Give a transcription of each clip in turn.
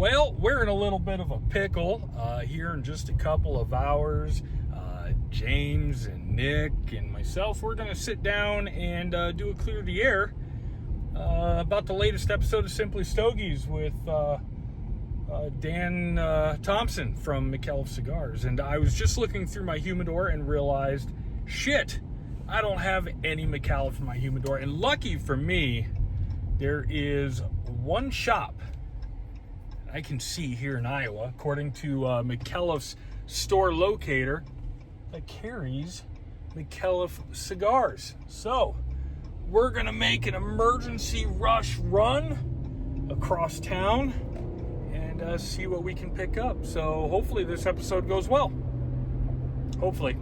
Well, we're in a little bit of a pickle here in just a couple of hours. James and Nick and myself, we're going to sit down and do a Clear the Air about the latest episode of Simply Stogies with Dan Thompson from Micallef Cigars. And I was just looking through my humidor and realized, shit, I don't have any Micallef in my humidor. And lucky for me, there is one shop I can see here in Iowa, according to Micallef's store locator, that carries Micallef Cigars. So we're gonna make an emergency rush run across town and see what we can pick up. So hopefully this episode goes well. Hopefully.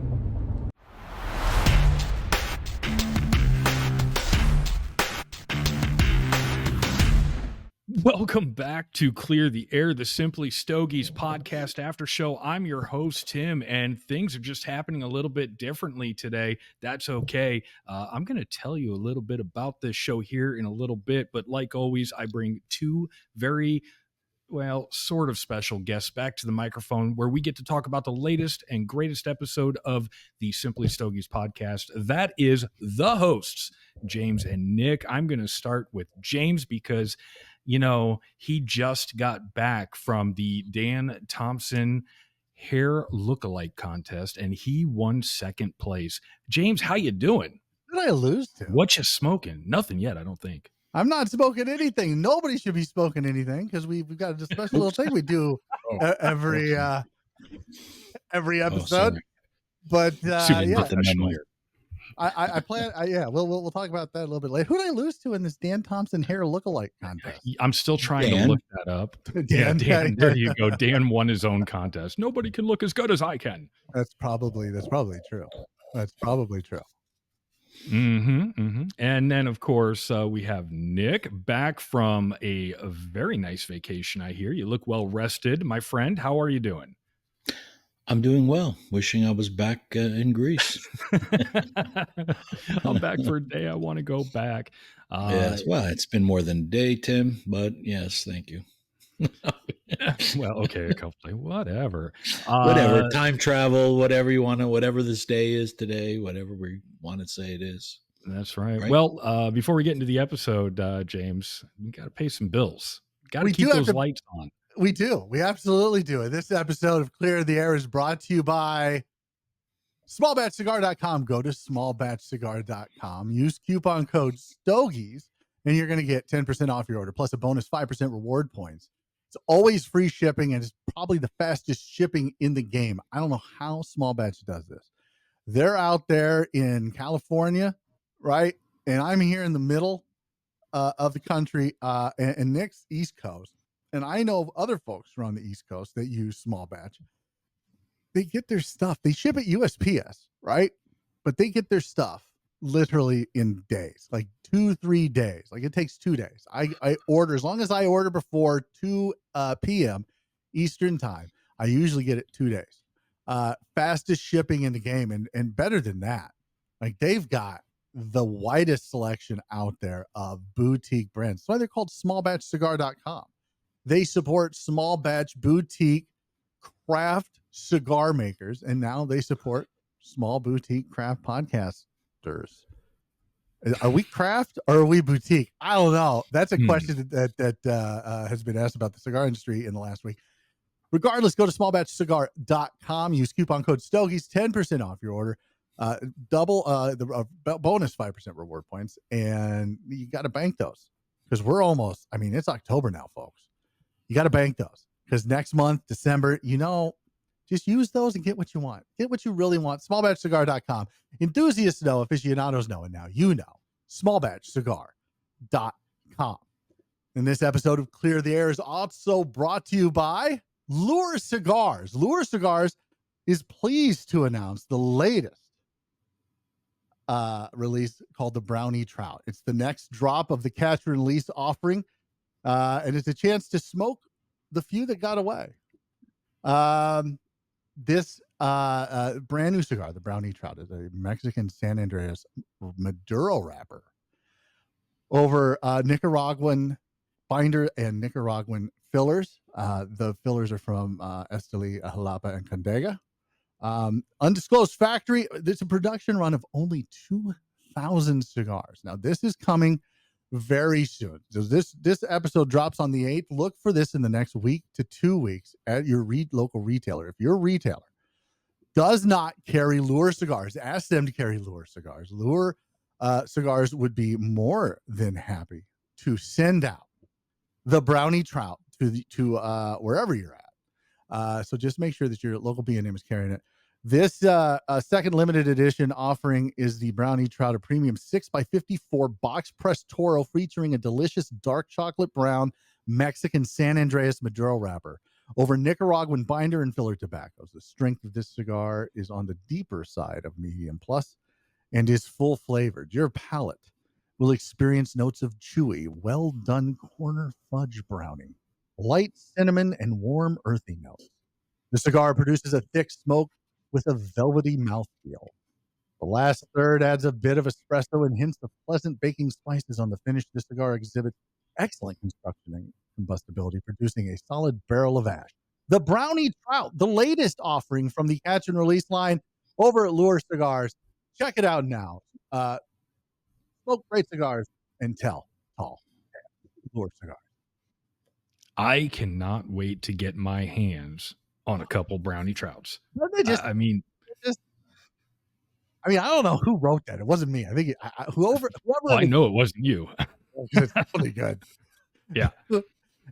Welcome back to Clear the Air, the Simply Stogies podcast after show. I'm your host, Tim, and things are just happening a little bit differently today. That's okay. I'm going to tell you a little bit about this show here in a little bit, but like always, I bring two very sort of special guests back to the microphone where we get to talk about the latest and greatest episode of the Simply Stogies podcast. That is the hosts, James and Nick. I'm going to start with James because he just got back from the Dan Thompson hair lookalike contest, and he won second place. James, how you doing? What did I lose to? What you smoking? Nothing yet, I don't think. I'm not smoking anything. Nobody should be smoking anything because we've got a special little thing we do every episode. But I plan. We'll talk about that a little bit later. Who did I lose to in this Dan Thompson hair lookalike contest? I'm still trying to look that up. Dan, there you go. Dan won his own contest. Nobody can look as good as I can. That's probably true. That's probably true. And then, of course, we have Nick back from a very nice vacation. I hear you look well rested, my friend. How are you doing? I'm doing well. Wishing I was back in Greece. I'm back for a day. I want to go back. Yes. Well, it's been more than a day, Tim, but yes, thank you. Well, okay, a couple days, whatever. Whatever. Time travel, whatever you want to, whatever this day is today, whatever we want to say it is. That's right. Well, before we get into the episode, James, we got to pay some bills. Got to keep those lights on. We do. We absolutely do. This episode of Clear the Air is brought to you by smallbatchcigar.com. Go to smallbatchcigar.com. Use coupon code STOGIES, and you're going to get 10% off your order, plus a bonus 5% reward points. It's always free shipping, and it's probably the fastest shipping in the game. I don't know how Small Batch does this. They're out there in California, right? And I'm here in the middle of the country, and Nick's East Coast. And I know of other folks around the East Coast that use Small Batch. They get their stuff. They ship it USPS, right? But they get their stuff literally in days, like 2-3 days. Like it takes 2 days. I order, as long as I order before 2 p.m. Eastern time, I usually get it 2 days. Fastest shipping in the game. And better than that, like they've got the widest selection out there of boutique brands. That's why they're called smallbatchcigar.com. They support small batch boutique craft cigar makers, and now they support small boutique craft podcasters. Are we craft or are we boutique? I don't know. That's a question that has been asked about the cigar industry in the last week. Regardless, go to smallbatchcigar.com. Use coupon code STOGIES, 10% off your order. Double the bonus 5% reward points, and you got to bank those because we're almost. I mean, it's October now, folks. You got to bank those because next month, December, just use those and get what you want. Get what you really want. Smallbatchcigar.com. Enthusiasts know, aficionados know, and now you know. Smallbatchcigar.com. And this episode of Clear the Air is also brought to you by Lure Cigars. Lure Cigars is pleased to announce the latest release called the Brownie Trout. It's the next drop of the catch and release offering. And it's a chance to smoke the few that got away. This brand new cigar, the Brownie Trout, is a Mexican San Andreas Maduro wrapper over Nicaraguan binder and Nicaraguan fillers. The fillers are from Esteli, Jalapa, and Condega. Undisclosed factory. There's a production run of only 2,000 cigars. Now, this is coming very soon. So this episode drops on the 8th. Look for this in the next week to 2 weeks at your local retailer. If your retailer does not carry Lure cigars, ask them to carry Lure cigars. Lure cigars would be more than happy to send out the brownie trout to wherever you're at. So just make sure that your local B&M is carrying it. This second limited edition offering is the Brownie Trout, a premium 6x54 box pressed Toro featuring a delicious dark chocolate brown Mexican San Andreas Maduro wrapper over Nicaraguan binder and filler tobaccos. The strength of this cigar is on the deeper side of medium plus and is full flavored. Your palate will experience notes of chewy, well done corner fudge brownie, light cinnamon, and warm earthy notes. The cigar produces a thick smoke with a velvety mouthfeel. The last third adds a bit of espresso and hints of pleasant baking spices on the finish. The cigar exhibits excellent construction and combustibility, producing a solid barrel of ash. The Brownie Trout, the latest offering from the Catch and Release line over at Lure Cigars. Check it out now. Smoke great cigars and tell tall. Lure Cigars. I cannot wait to get my hands on a couple Brownie Trouts. I mean, I don't know who wrote that. It wasn't me. I think whoever. I know it wasn't you. It's really good. Yeah.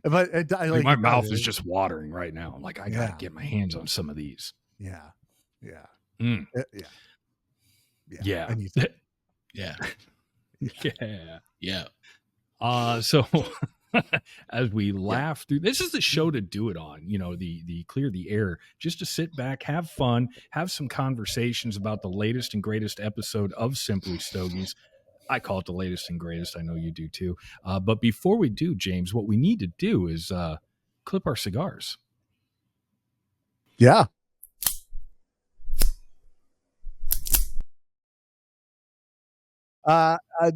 But my mouth is just watering right now. I'm like, I gotta get my hands on some of these. Yeah. Mm. Yeah. I need to. Yeah. So as we laugh through, this is the show to do it on, the clear the air, just to sit back, have fun, have some conversations about the latest and greatest episode of Simply Stogies. I call it the latest and greatest. I know you do too. But before we do, James, what we need to do is clip our cigars. Yeah.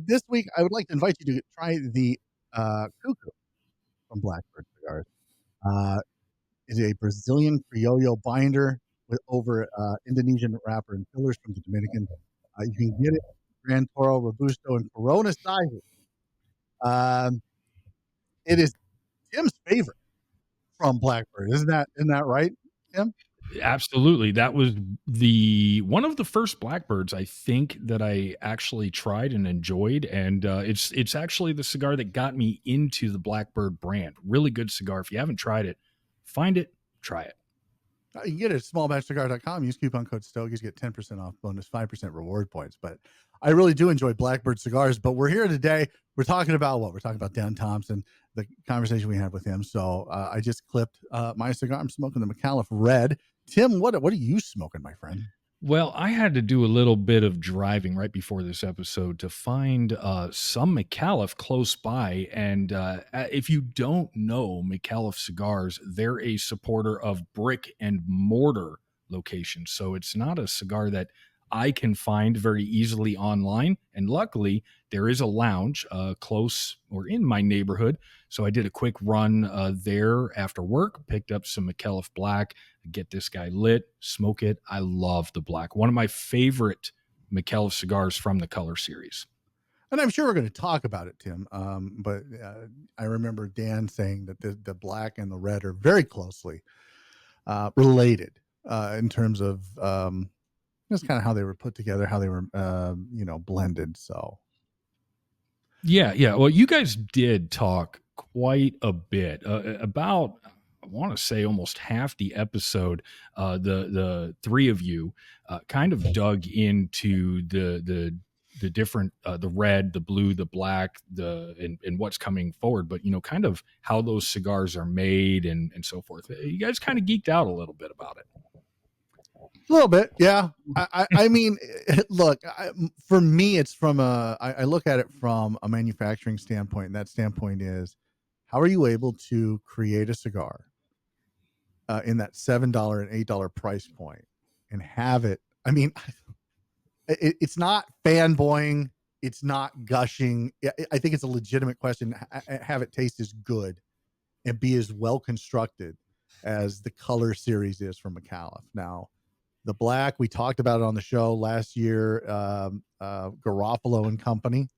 This week, I would like to invite you to try the Cuckoo from Blackbird Cigars. It's a Brazilian Criollo binder with over Indonesian wrapper and fillers from the Dominican. You can get it Gran Toro, Robusto, and Corona sizes. It is Tim's favorite from Blackbird. Isn't that right, Tim? Absolutely. That was one of the first Blackbirds I think that I actually tried and enjoyed. And it's actually the cigar that got me into the Blackbird brand. Really good cigar. If you haven't tried it, find it, try it. You can get it at smallbatchcigar.com. Use coupon code Stogies, get 10% off, bonus 5% reward points. But I really do enjoy Blackbird cigars. But we're here today. We're talking about what? We're talking about Dan Thompson, the conversation we had with him. So I just clipped my cigar. I'm smoking the Micallef Red. Tim, what are you smoking, my friend? Well, I had to do a little bit of driving right before this episode to find some Micallef close by. And if you don't know Micallef Cigars, they're a supporter of brick and mortar locations. So it's not a cigar that I can find very easily online. And luckily, there is a lounge close or in my neighborhood. So I did a quick run there after work, picked up some Micallef Black, get this guy lit, smoke it. I love the Black. One of my favorite Micallef cigars from the Color series. And I'm sure we're going to talk about it, Tim. But I remember Dan saying that the Black and the Red are very closely related in terms of just kind of how they were put together, how they were, blended. So. Yeah. Well, you guys did talk quite a bit about, I want to say almost half the episode. The three of you kind of dug into the different, the red, the blue, the black, and what's coming forward, but kind of how those cigars are made and so forth. You guys kind of geeked out a little bit about it. A little bit, yeah. I mean, look, for me, it's from I look at it from a manufacturing standpoint, and that standpoint is, how are you able to create a cigar in that $7 and $8 price point and have it? I mean, it's not fanboying, it's not gushing. I think it's a legitimate question. Have it taste as good and be as well constructed as the color series is from Micallef. Now, the black, we talked about it on the show last year. Garofalo and Company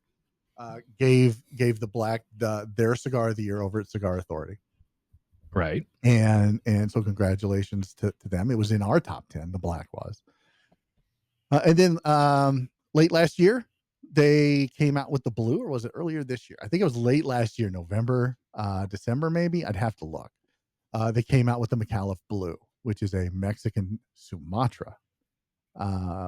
gave the black their cigar of the year over at Cigar Authority. Right. And so congratulations to them. It was in our top 10, the black was. And then late last year, they came out with the blue, or was it earlier this year? I think it was late last year, November, December, maybe. I'd have to look. They came out with the Micallef Blue, which is a Mexican Sumatra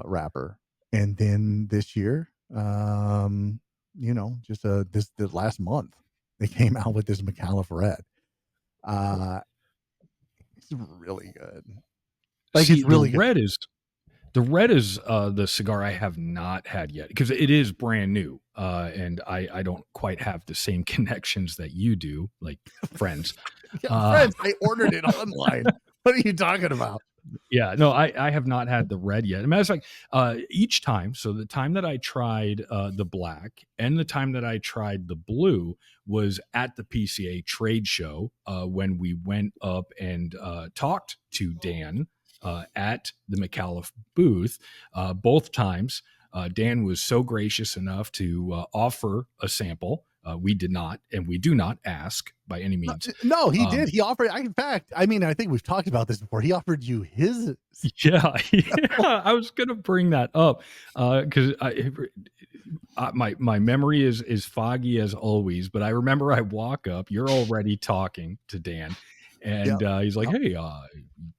wrapper. And then this year, just the last month, they came out with this Micallef Red. It's really good. Like, see, it's really good. The red is the cigar I have not had yet, because it is brand new, and I don't quite have the same connections that you do, like friends. Friends, I ordered it online. What are you talking about? Yeah, no, I have not had the red yet. As a matter of fact, each time, so the time that I tried the black and the time that I tried the blue was at the PCA Trade Show when we went up and talked to Dan at the Micallef booth. Both times, Dan was so gracious enough to offer a sample. We did not, and we do not ask by any means. No, he did. He offered. In fact, I mean, I think we've talked about this before. He offered you his. Yeah, I was going to bring that up because my memory is foggy as always. But I remember I walk up. You're already talking to Dan, and he's like, "Hey,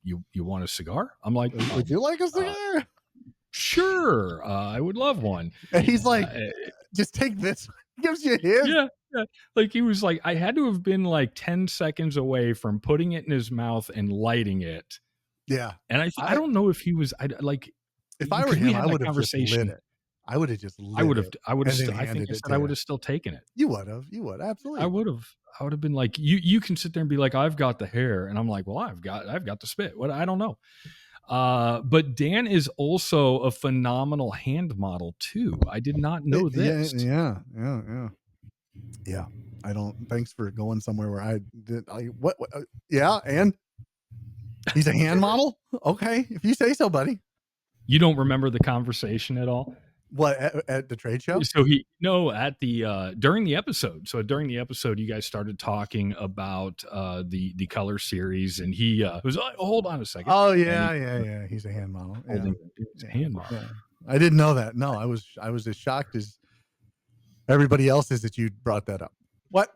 you want a cigar?" I'm like, "Would you like a cigar?" Sure, I would love one. And he's like, "Just take this." Gives you his. Yeah. Like, he was like, I had to have been like 10 seconds away from putting it in his mouth and lighting it. Yeah. And I don't know if he was if I were him, I would have just lit it. I would have just lit it. I think I would have still taken it. You would absolutely. I would have been like, you can sit there and be like, I've got the hair, and I'm like, well, I've got the spit. What? I don't know. But Dan is also a phenomenal hand model too. I did not know this. Yeah. I don't. Thanks for going somewhere where I did. What? Yeah, and he's a hand model. Okay, if you say so, buddy. You don't remember the conversation at all? What, at the trade show? So at the during the episode. So during the episode, you guys started talking about the color series, and he was like, hold on a second. Oh yeah. He's a hand model. He's a hand model. Yeah. I didn't know that. No, I was as shocked as everybody else is that you brought that up. What?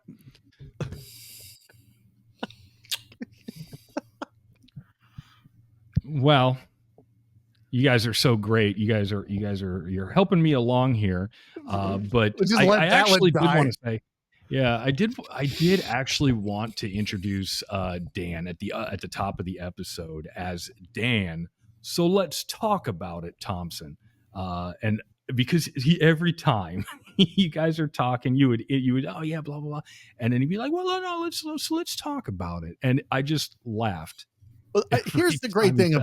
Well, you guys are so great. You're helping me along here. But I actually did want to say, I did actually want to introduce Dan at the top of the episode as Dan. So let's talk about it, Thompson. And because every time you guys are talking, you would oh yeah, blah blah blah, and then he'd be like, well no, let's talk about it, and I just laughed. Well, here's the great thing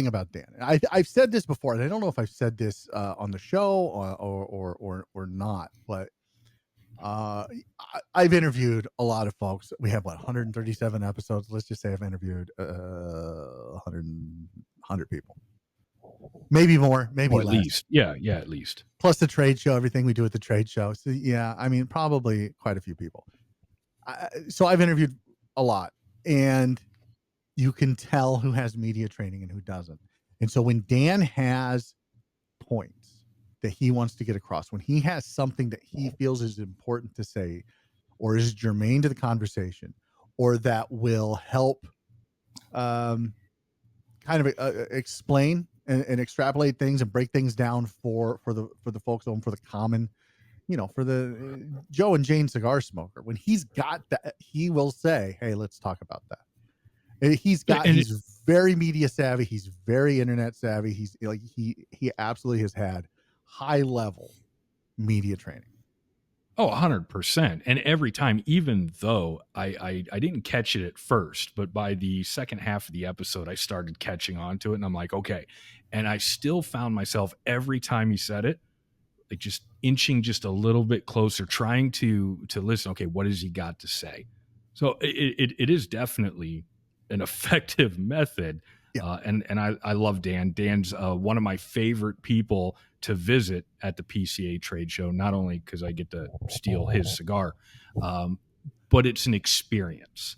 about Dan. I've said this before, and I don't know if I've said this on the show or not, but I've interviewed a lot of folks. We have 137 episodes. Let's just say I've interviewed 100 people, maybe more, maybe less. At least, yeah, at least. Plus the trade show, everything we do at the trade show. So yeah, I mean, probably quite a few people. So I've interviewed a lot, and you can tell who has media training and who doesn't. And so when Dan has points that he wants to get across, when he has something that he feels is important to say, or is germane to the conversation, or that will help kind of explain and extrapolate things and break things down for the folks home, for the common, for the Joe and Jane cigar smoker, when he's got that, he will say, hey, let's talk about that. He's very media savvy. He's very internet savvy. He's like, he absolutely has had high level media training. Oh, 100%. And every time, even though I didn't catch it at first, but by the second half of the episode, I started catching on to it, and I'm like, okay. And I still found myself every time he said it, like just inching just a little bit closer, trying to listen. Okay, what has he got to say? So it is definitely an effective method. Yeah. And I love Dan. Dan's one of my favorite people to visit at the PCA Trade Show, not only because I get to steal his cigar, um, but it's an experience.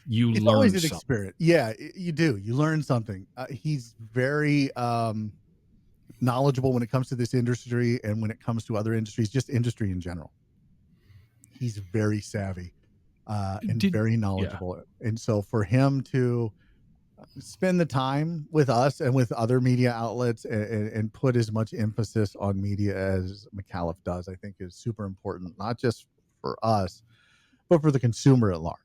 You It's always learn an something. experience. Yeah, you do. You learn something. He's very knowledgeable when it comes to this industry and when it comes to other industries, just industry in general. He's very savvy and very Yeah. knowledgeable. And so for him to spend the time with us and with other media outlets and put as much emphasis on media as Micallef does, I think is super important, not just for us, but for the consumer at large.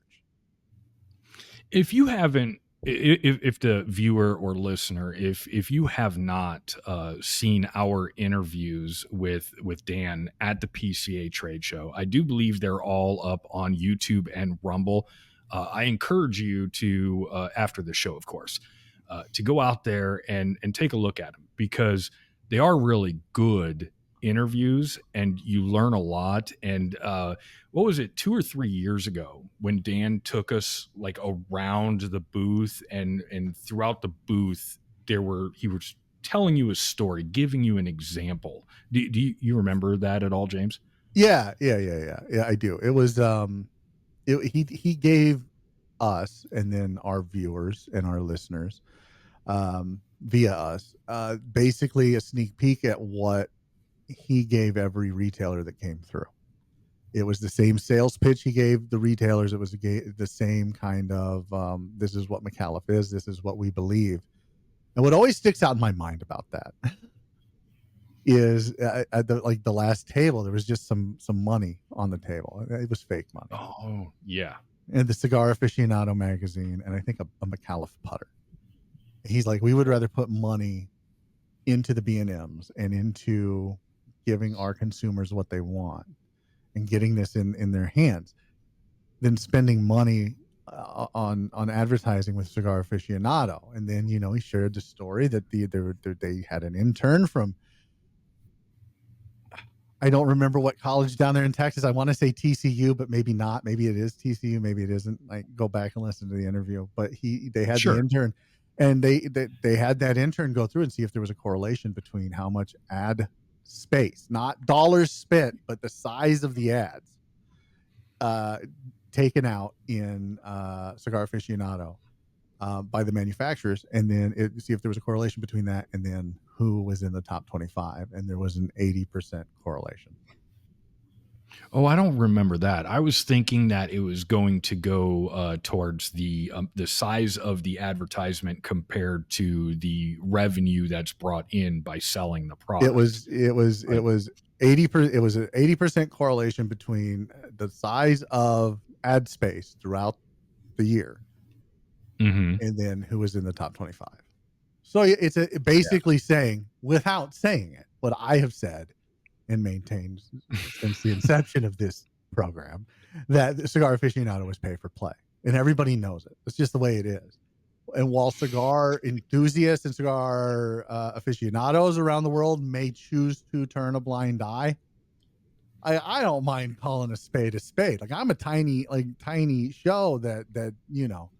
If you haven't, if the viewer or listener, if you have not seen our interviews with Dan at the PCA Trade Show, I do believe they're all up on YouTube and Rumble. I encourage you to, after the show, of course, to go out there and take a look at them, because they are really good interviews and you learn a lot. And what was it, 2 or 3 years ago, when Dan took us like around the booth, and throughout the booth he was telling you a story, giving you an example. Do you remember that at all, James? Yeah, I do. It was he gave us and then our viewers and our listeners via us basically a sneak peek at what he gave every retailer that came through. It was the same sales pitch he gave the retailers. It was the same kind of this is what Micallef is, this is what we believe. And what always sticks out in my mind about that is at the last table, there was just some money on the table. It was fake money. Oh yeah. And the Cigar Aficionado magazine, and I think a Micallef putter. He's like, we would rather put money into the B&Ms and into giving our consumers what they want and getting this in their hands than spending money on advertising with Cigar Aficionado. And then, you know, he shared the story that they had an intern from, I don't remember what college down there in Texas. I want to say TCU, but maybe not. Maybe it is TCU. Maybe it isn't. Like, go back and listen to the interview. But they had the intern, and they had that intern go through and see if there was a correlation between how much ad space, not dollars spent, but the size of the ads taken out in Cigar Aficionado by the manufacturers, and then see if there was a correlation between that and then who was in the top 25, and there was an 80% correlation. Oh, I don't remember that. I was thinking that it was going to go towards the size of the advertisement compared to the revenue that's brought in by selling the product. It was 80%. It was an 80% correlation between the size of ad space throughout the year, and then who was in the top 25. So it's basically saying, without saying it, what I have said and maintained since the inception of this program, that Cigar Aficionado was pay for play, and everybody knows it. It's just the way it is. And while cigar enthusiasts and cigar aficionados around the world may choose to turn a blind eye, I don't mind calling a spade a spade. Like, I'm a tiny show that you know,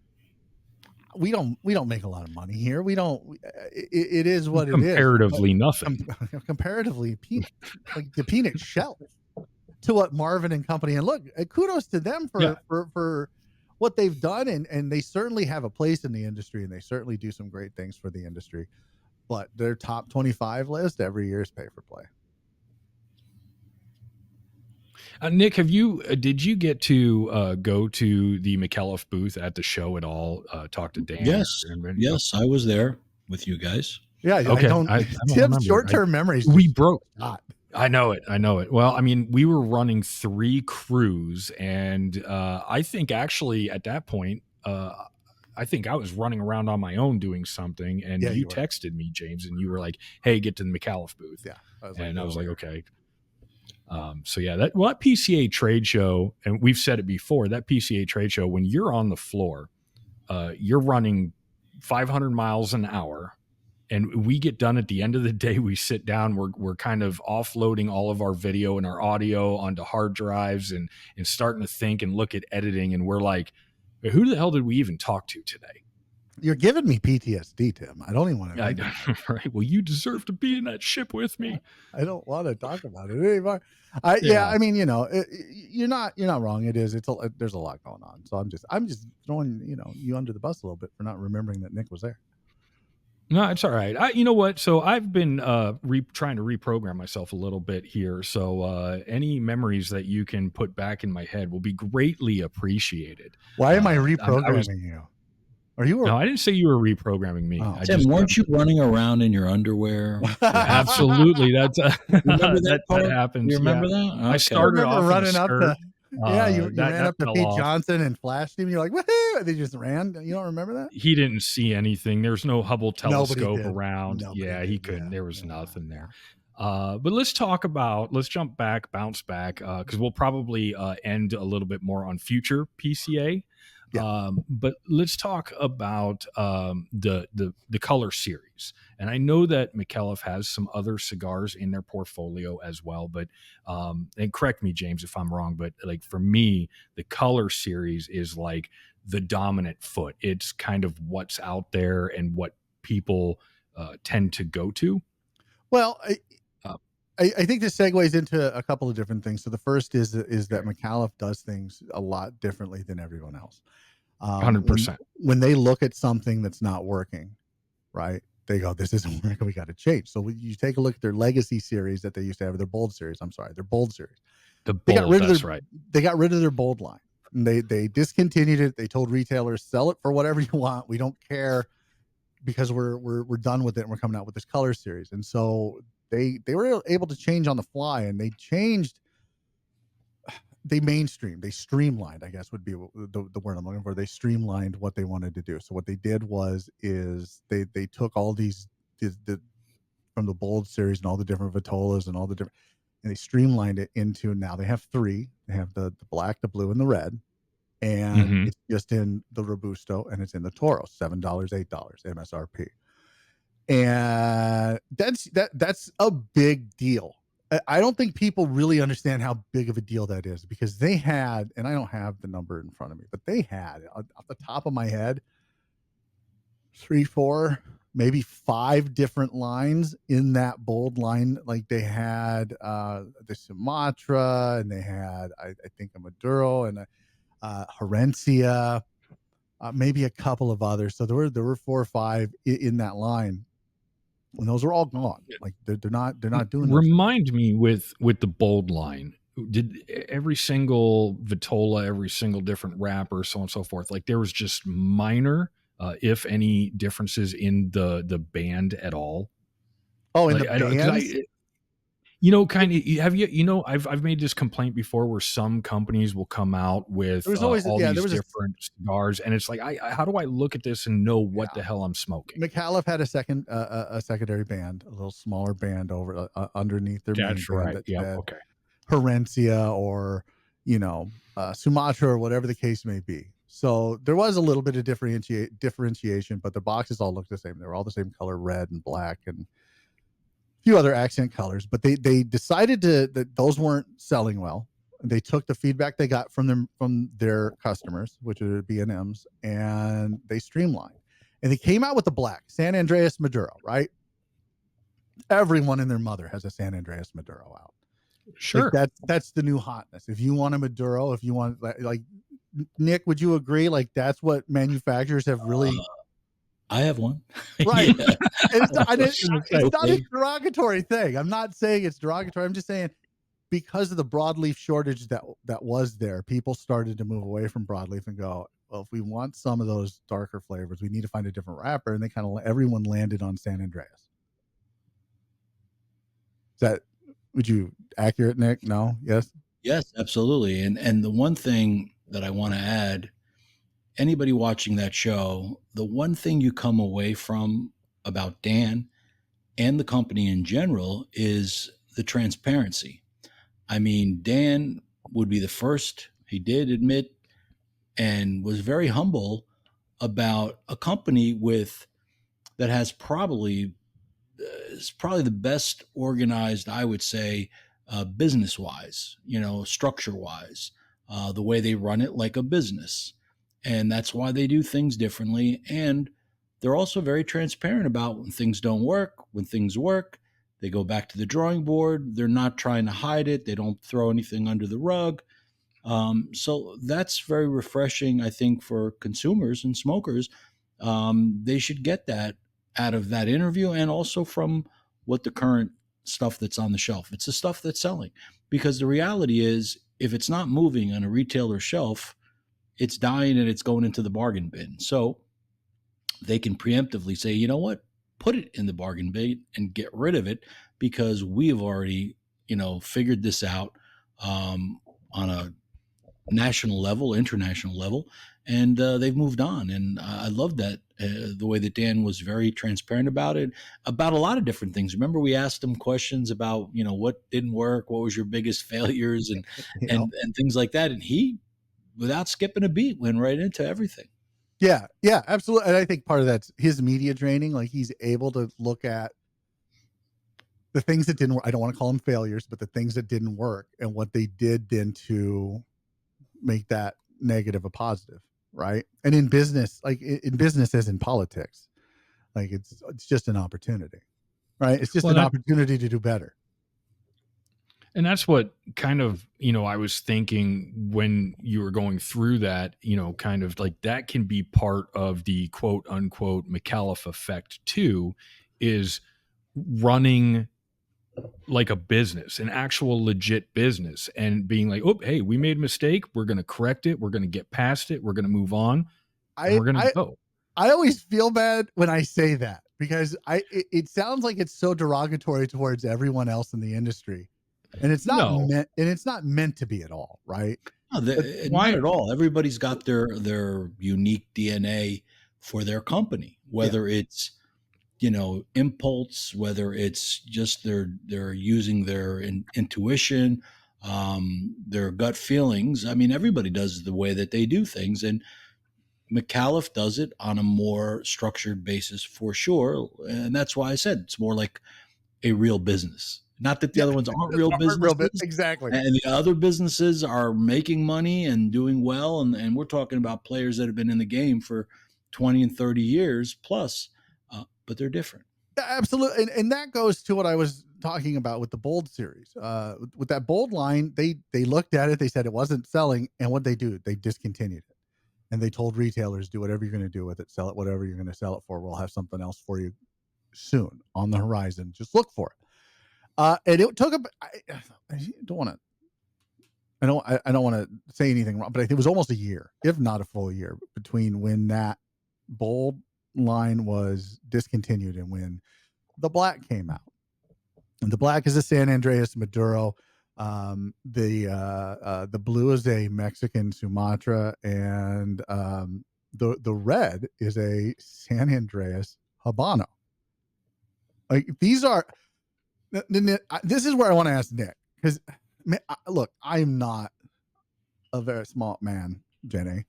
we don't make a lot of money here. We don't. It is what it is. Comparatively nothing. Comparatively, like the peanut shell to what Marvin and company. And look, kudos to them for what they've done, and they certainly have a place in the industry, and they certainly do some great things for the industry. But their top 25 list every year is pay for play. Nick, did you get to go to the Micallef booth at the show at all? Talk to Dan? Yes, I was there with you guys. Yeah, okay. Tim's short-term memories. We broke. I know it. Well, I mean, we were running 3 crews, and I think actually at that point, I think I was running around on my own doing something, and you texted me, James, and you were like, "Hey, get to the Micallef booth." Yeah, I was like, okay. So yeah, that PCA Trade Show, and we've said it before, that PCA Trade Show, when you're on the floor, you're running 500 miles an hour, and we get done at the end of the day. We sit down, we're kind of offloading all of our video and our audio onto hard drives and starting to think and look at editing. And we're like, who the hell did we even talk to today? You're giving me PTSD, Tim. I don't even want to. Right. Well, you deserve to be in that ship with me. I don't want to talk about it anymore. Yeah. I mean, you're not wrong. It is. There's a lot going on. So I'm just throwing you under the bus a little bit for not remembering that Nick was there. No, it's all right. You know what? So I've been trying to reprogram myself a little bit here. So any memories that you can put back in my head will be greatly appreciated. Why am I reprogramming you? Are you? No, I didn't say you were reprogramming me. Oh. Tim, weren't you running around in your underwear? Absolutely. That's remember that happens. You remember that? Okay. I started off running up to. Yeah, you that ran up to Pete off. Johnson and flashed him. You're like, woohoo! They just ran. You don't remember that? He didn't see anything. There's no Hubble telescope around. Nobody He did. couldn't. There was nothing there. But let's jump back, bounce back, because we'll probably end a little bit more on future PCA. Yeah. But let's talk about the color series. And I know that Micallef has some other cigars in their portfolio as well. But and correct me, James, if I'm wrong, but like for me, the color series is like the dominant foot. It's kind of what's out there and what people tend to go to. Well, I think this segues into a couple of different things. So the first is that Micallef does things a lot differently than everyone else. 100%. When they look at something that's not working, right? They go, "This isn't working. We got to change." So you take a look at their legacy series that they used to have, their bold series. I'm sorry, their bold series. They got rid of their bold line. And they discontinued it. They told retailers, "Sell it for whatever you want. We don't care because we're done with it and we're coming out with this color series." And so they were able to change on the fly, and they changed. They mainstreamed, they streamlined, I guess would be the word I'm looking for. They streamlined what they wanted to do. So what they did is they took all these from the bold series and all the different Vitolas and all the different, and they streamlined it into, now they have three. They have the black, the blue, and the red. And it's just in the Robusto and it's in the Toro, $7, $8 MSRP. And that's a big deal. I don't think people really understand how big of a deal that is, because they had, and I don't have the number in front of me, but they had, off the top of my head, 3, 4, maybe 5 different lines in that bold line. Like they had the Sumatra, and they had, I think, a Maduro and a Herencia, maybe a couple of others. So there were 4 or 5 in that line. And those are all gone. Like they're not doing. Remind me with the bold line. Did every single Vitola, every single different wrapper, so on and so forth, like there was just minor, if any, differences in the band at all? Oh, in the bands? I've made this complaint before where some companies will come out with all these different cigars, and it's like, how do I look at this and know what the hell I'm smoking? Micallef had a secondary band, a little smaller band over underneath their main band. Yeah, okay. Herencia or Sumatra or whatever the case may be. So there was a little bit of differentiation, but the boxes all looked the same. They were all the same color, red and black, and few other accent colors, but they decided that those weren't selling well. They took the feedback they got from their customers, which are B&Ms, and they streamlined. And they came out with the black San Andreas Maduro, right? Everyone and their mother has a San Andreas Maduro out. Sure. Like that's the new hotness. If you want a Maduro, if you want, like Nick, would you agree? Like that's what manufacturers have really. I have one. Right. Yeah. It's not a derogatory thing. I'm not saying it's derogatory. I'm just saying because of the broadleaf shortage that was there, people started to move away from broadleaf and go, well, if we want some of those darker flavors, we need to find a different wrapper. And they everyone landed on San Andreas. Would you accurate, Nick? No? Yes? Yes, absolutely. And the one thing that I want to add, anybody watching that show, the one thing you come away from about Dan and the company in general is the transparency. I mean, Dan would be the first, he did admit and was very humble about a company with that has probably is probably the best organized, I would say, business wise, structure wise, the way they run it like a business. And that's why they do things differently. And they're also very transparent about when things don't work, when things work. They go back to the drawing board. They're not trying to hide it. They don't throw anything under the rug. So that's very refreshing, I think, for consumers and smokers. They should get that out of that interview and also from what the current stuff that's on the shelf. It's the stuff that's selling, because the reality is if it's not moving on a retailer shelf, it's dying and it's going into the bargain bin. So they can preemptively say, you know what, put it in the bargain bin and get rid of it, because we've already, figured this out on a national level, international level, and they've moved on. And I love that the way that Dan was very transparent about it, about a lot of different things. Remember, we asked him questions about, what didn't work, what was your biggest failures, and and things like that. And he, without skipping a beat, went right into everything. Yeah, absolutely. And I think part of that's his media training. Like, he's able to look at the things that didn't work. I don't want to call them failures, but the things that didn't work and what they did then to make that negative a positive, right? And in business, like in business as in politics, like it's just an opportunity, right? It's just an opportunity to do better. And that's what kind of, I was thinking when you were going through that, kind of like that can be part of the quote unquote Micallef effect too, is running like a business, an actual legit business, and being like, oh, hey, we made a mistake. We're going to correct it. We're going to get past it. We're going to move on. And we're going to go. I always feel bad when I say that, because it sounds like it's so derogatory towards everyone else in the industry. And it's not meant, and it's not meant to be at all, right? No, not at all. Everybody's got their unique DNA for their company, whether it's impulse, whether it's just they're using their intuition, their gut feelings. I mean, everybody does the way that they do things, and Micallef does it on a more structured basis for sure. And that's why I said it's more like a real business. Not that the other ones aren't real businesses. Exactly. And the other businesses are making money and doing well. And we're talking about players that have been in the game for 20 and 30 years plus. But they're different. Yeah, absolutely. And that goes to what I was talking about with the Bold series. With that Bold line, they looked at it, they said it wasn't selling, and what they do, they discontinued it. And they told retailers, do whatever you're going to do with it, sell it, whatever you're going to sell it for. We'll have something else for you soon on the horizon. Just look for it. And it took I don't want to say anything wrong, but I think it was almost a year, if not a full year, between when that Bold line was discontinued and when the Black came out. And the Black is a San Andreas Maduro. The blue is a Mexican Sumatra, and the red is a San Andreas Habano. Like, these are, this is where I want to ask Nick, because look, I'm not a very smart man, Jenny.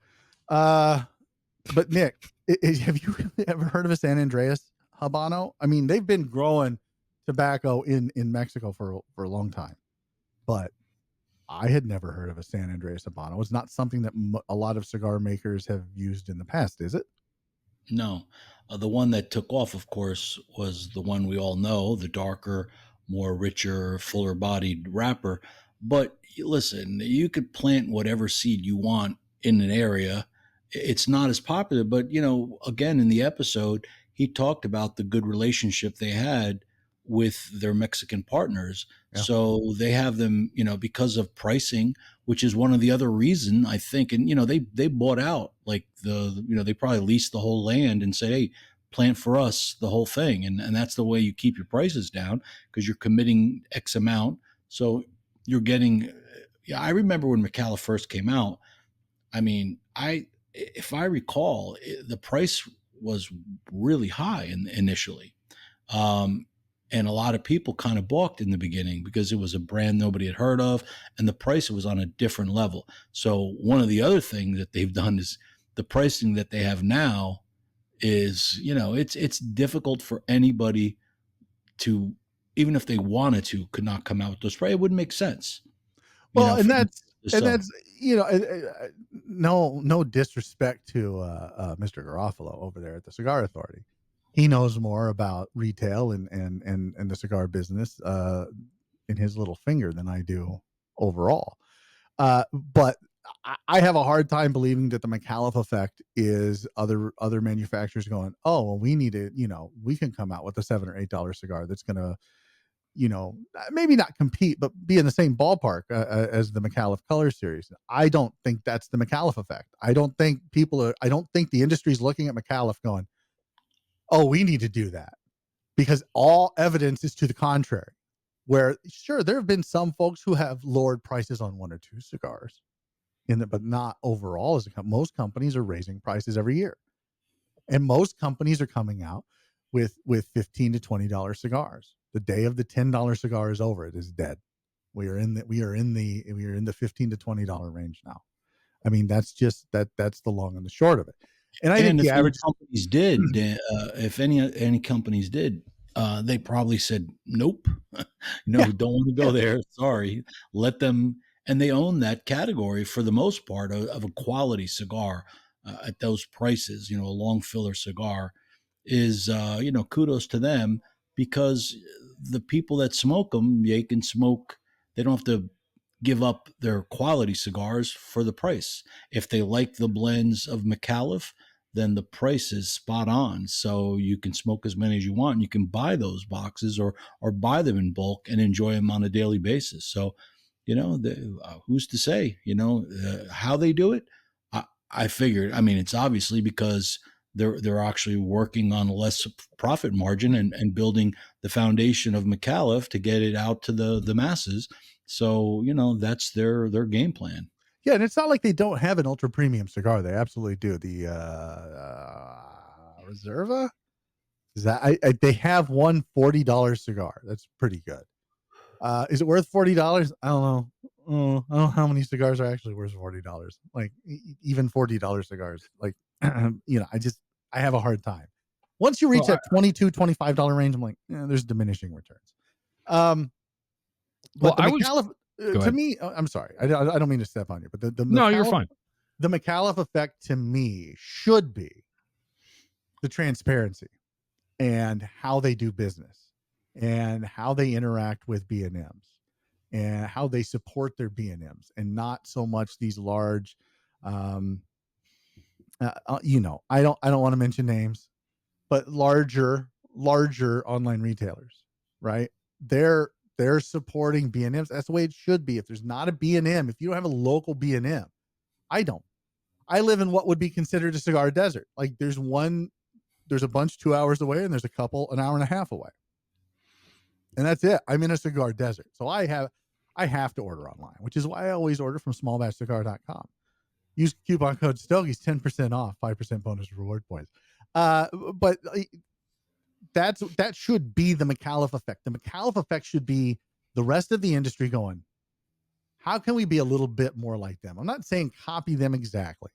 But Nick, have you really ever heard of a San Andreas Habano? I mean, they've been growing tobacco in Mexico for a long time, but I had never heard of a San Andreas Habano. It's not something that a lot of cigar makers have used in the past, is it? No. The one that took off, of course, was the one we all know, the darker, more richer, fuller bodied wrapper. But listen, you could plant whatever seed you want in an area. It's not as popular, but again, in the episode, he talked about the good relationship they had with their Mexican partners. Yeah. So they have them, because of pricing, which is one of the other reason, I think. And, they bought out like they probably leased the whole land and said, hey, plant for us the whole thing. And that's the way you keep your prices down, because you're committing X amount. So you're getting, I remember when Micallef first came out. I mean, if I recall, the price was really high initially. And a lot of people kind of balked in the beginning because it was a brand nobody had heard of, and the price was on a different level. So one of the other things that they've done is the pricing that they have now is, it's difficult for anybody to, even if they wanted to, could not come out with those prices. It wouldn't make sense, Well, and for them that's to and sell. that's no disrespect to Mr. Garofalo over there at the Cigar Authority. He knows more about retail and the cigar business in his little finger than I do overall. But I have a hard time believing that the Micallef effect is other manufacturers going, oh, well, we need to, we can come out with a $7 or $8 cigar that's going to, maybe not compete, but be in the same ballpark as the Micallef Color Series. I don't think that's the Micallef effect. I don't think the industry's looking at Micallef going, oh, we need to do that, because all evidence is to the contrary. Where sure, there have been some folks who have lowered prices on one or two cigars, but not overall. Most companies are raising prices every year, and most companies are coming out with $15 to $20 cigars. The day of the $10 cigar is over. It is dead. We are in the $15 to $20 range now. I mean, that's the long and the short of it. And I think And the if any average companies did, if any companies did, they probably said, nope, yeah, don't want to go there. Sorry, let them. And they own that category for the most part of a quality cigar at those prices. A long filler cigar is, kudos to them, because the people that smoke them, they can smoke. They don't have to give up their quality cigars for the price. If they like the blends of Micallef, then the price is spot on. So you can smoke as many as you want. And you can buy those boxes or buy them in bulk and enjoy them on a daily basis. So, who's to say, how they do it? I figured, it's obviously because they're actually working on a less profit margin and building the foundation of Micallef to get it out to the masses. So, that's their game plan. yeah, and it's not like they don't have an ultra premium cigar. They absolutely do. The Reserva, is that they have one $40 cigar. That's pretty good. Is it worth $40? I don't know. I don't know how many cigars are actually worth $40. Like even $40 cigars. Like I have a hard time. Once you reach Well, that $22, $25 range, I'm like, there's diminishing returns. But the I was Micallef, go to ahead. me, I'm sorry, I don't mean to step on you, but the No, you're Micallef, fine. the Micallef effect to me should be the transparency and how they do business and how they interact with B&Ms and how they support their B&Ms, and not so much these large, um, I don't want to mention names, but larger online retailers, right? They're supporting B&Ms. That's the way it should be. If there's not a B&M, if you don't have a local B&M, I live in what would be considered a cigar desert. Like there's a bunch 2 hours away, and there's a couple an hour and a half away. And that's it. I'm in a cigar desert. So I have to order online, which is why I always order from smallbatchcigar.com. Use coupon code Stogies, 10% off, 5% bonus reward points. But that should be the Micallef effect. The Micallef effect should be the rest of the industry going, how can we be a little bit more like them? I'm not saying copy them exactly,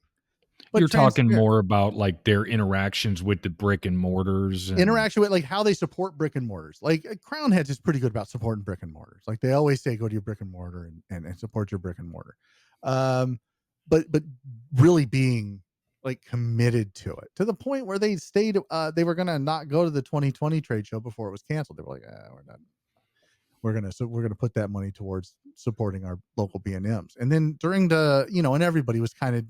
but You're talking transparent. more about like their interactions with the brick and mortars and Interaction with like how they support brick and mortars. Like Crown Heads is pretty good about supporting brick and mortars. Like they always say, go to your brick and mortar and support your brick and mortar. But really being like committed to it, to the point where they stayed. They were gonna not go to the 2020 trade show before it was canceled. They were like, we're not. We're gonna put that money towards supporting our local B&Ms. And then during the and everybody was kind of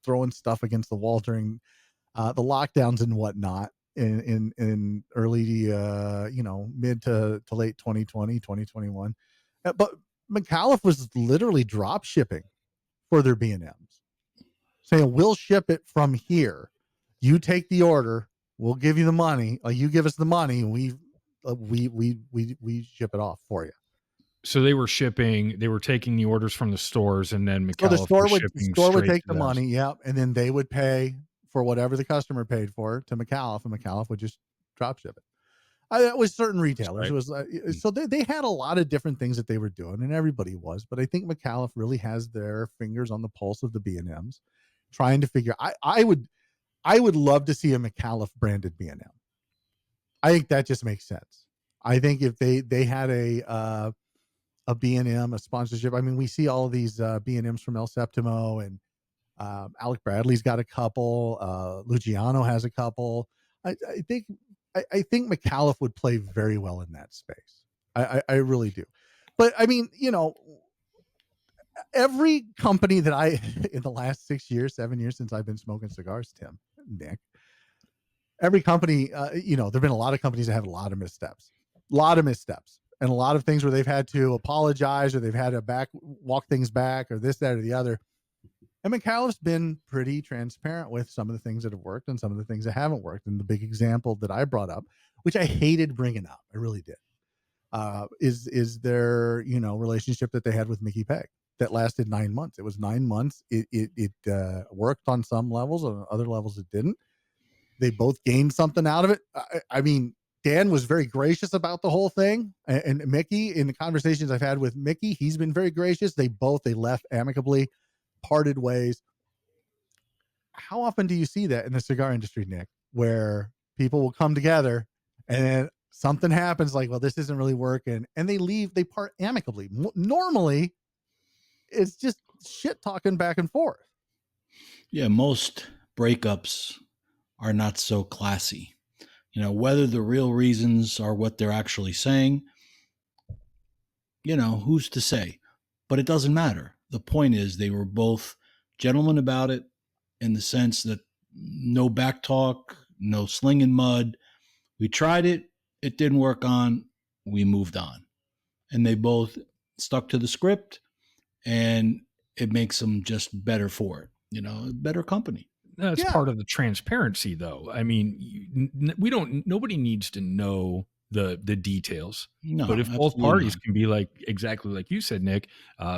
throwing stuff against the wall during the lockdowns and whatnot in early mid to late 2020 2021. But Micallef was literally drop shipping for their B&Ms, saying we'll ship it from here, you take the order, we'll give you the money, you give us the money, and we ship it off for you. so they were taking the orders from the stores, and then So the Micallef was shipping store would straight take to the those. money, yeah, and then they would pay for whatever the customer paid for to Micallef, and Micallef would just drop ship it. It was certain retailers. It was so they had a lot of different things that they were doing, and everybody was. But I think Micallef really has their fingers on the pulse of the B&Ms, trying to figure. I would love to see a Micallef branded B&M. I think that just makes sense. I think if they had a B&M, a sponsorship. I mean, we see all of these B&Ms from El Septimo, and Alec Bradley's got a couple. Luciano has a couple. I think Micallef would play very well in that space. I really do. But I mean, every company that I in the last 6 years, 7 years since I've been smoking cigars, Tim, Nick, every company, there've been a lot of companies that have a lot of missteps, and a lot of things where they've had to apologize, or they've had to walk things back, or this, that, or the other. And Micallef's been pretty transparent with some of the things that have worked and some of the things that haven't worked. And the big example that I brought up, which I hated bringing up, I really did, is their relationship that they had with Mickey Pegg that lasted 9 months. It was 9 months. It worked on some levels, on other levels it didn't. They both gained something out of it. I mean, Dan was very gracious about the whole thing, and Mickey, in the conversations I've had with Mickey, he's been very gracious. They left amicably, parted ways. How often do you see that in the cigar industry, Nick, where people will come together and then something happens, like, well, this isn't really working, and they leave, they part amicably? Normally it's just shit talking back and forth. Yeah, most breakups are not so classy. Whether the real reasons are what they're actually saying, who's to say? But it doesn't matter. The point is, they were both gentlemen about it, in the sense that no back talk, no slinging mud. We tried it. It didn't work on. We moved on. And they both stuck to the script, and it makes them just better for it, better company. That's part of the transparency, though. I mean, nobody needs to know the details. No, but if both parties can be like, exactly like you said, Nick,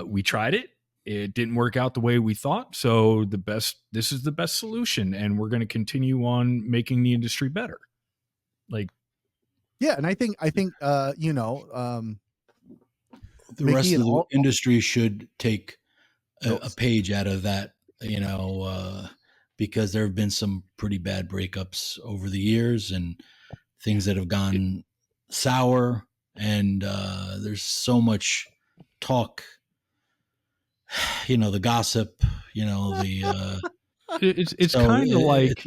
we tried it. It didn't work out the way we thought. So this is the best solution, and we're going to continue on making the industry better. Yeah. And I think, the rest of the industry should take a page out of that, because there have been some pretty bad breakups over the years, and things that have gone sour, and there's so much talk, the gossip, it's so kind of like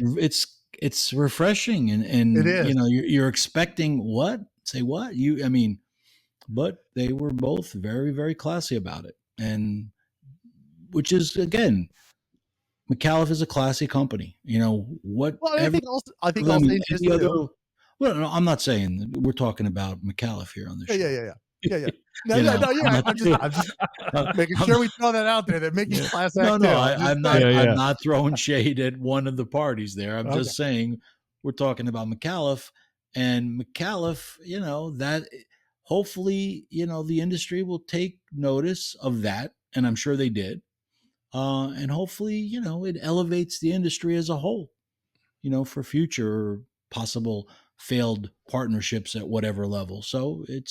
it's refreshing, and it is. You're expecting what? Say what? But they were both very, very classy about it, and which is, again, Micallef is a classy company. What? Well, I think I'll say this too. Well, no, I'm not saying we're talking about Micallef here on the show. Yeah. I'm just making sure we throw that out there. That Mickey's class act. I'm not throwing shade at one of the parties there. I'm just saying we're talking about Micallef, and Micallef. That hopefully the industry will take notice of that, and I'm sure they did. And hopefully, it elevates the industry as a whole, for future possible failed partnerships at whatever level. So it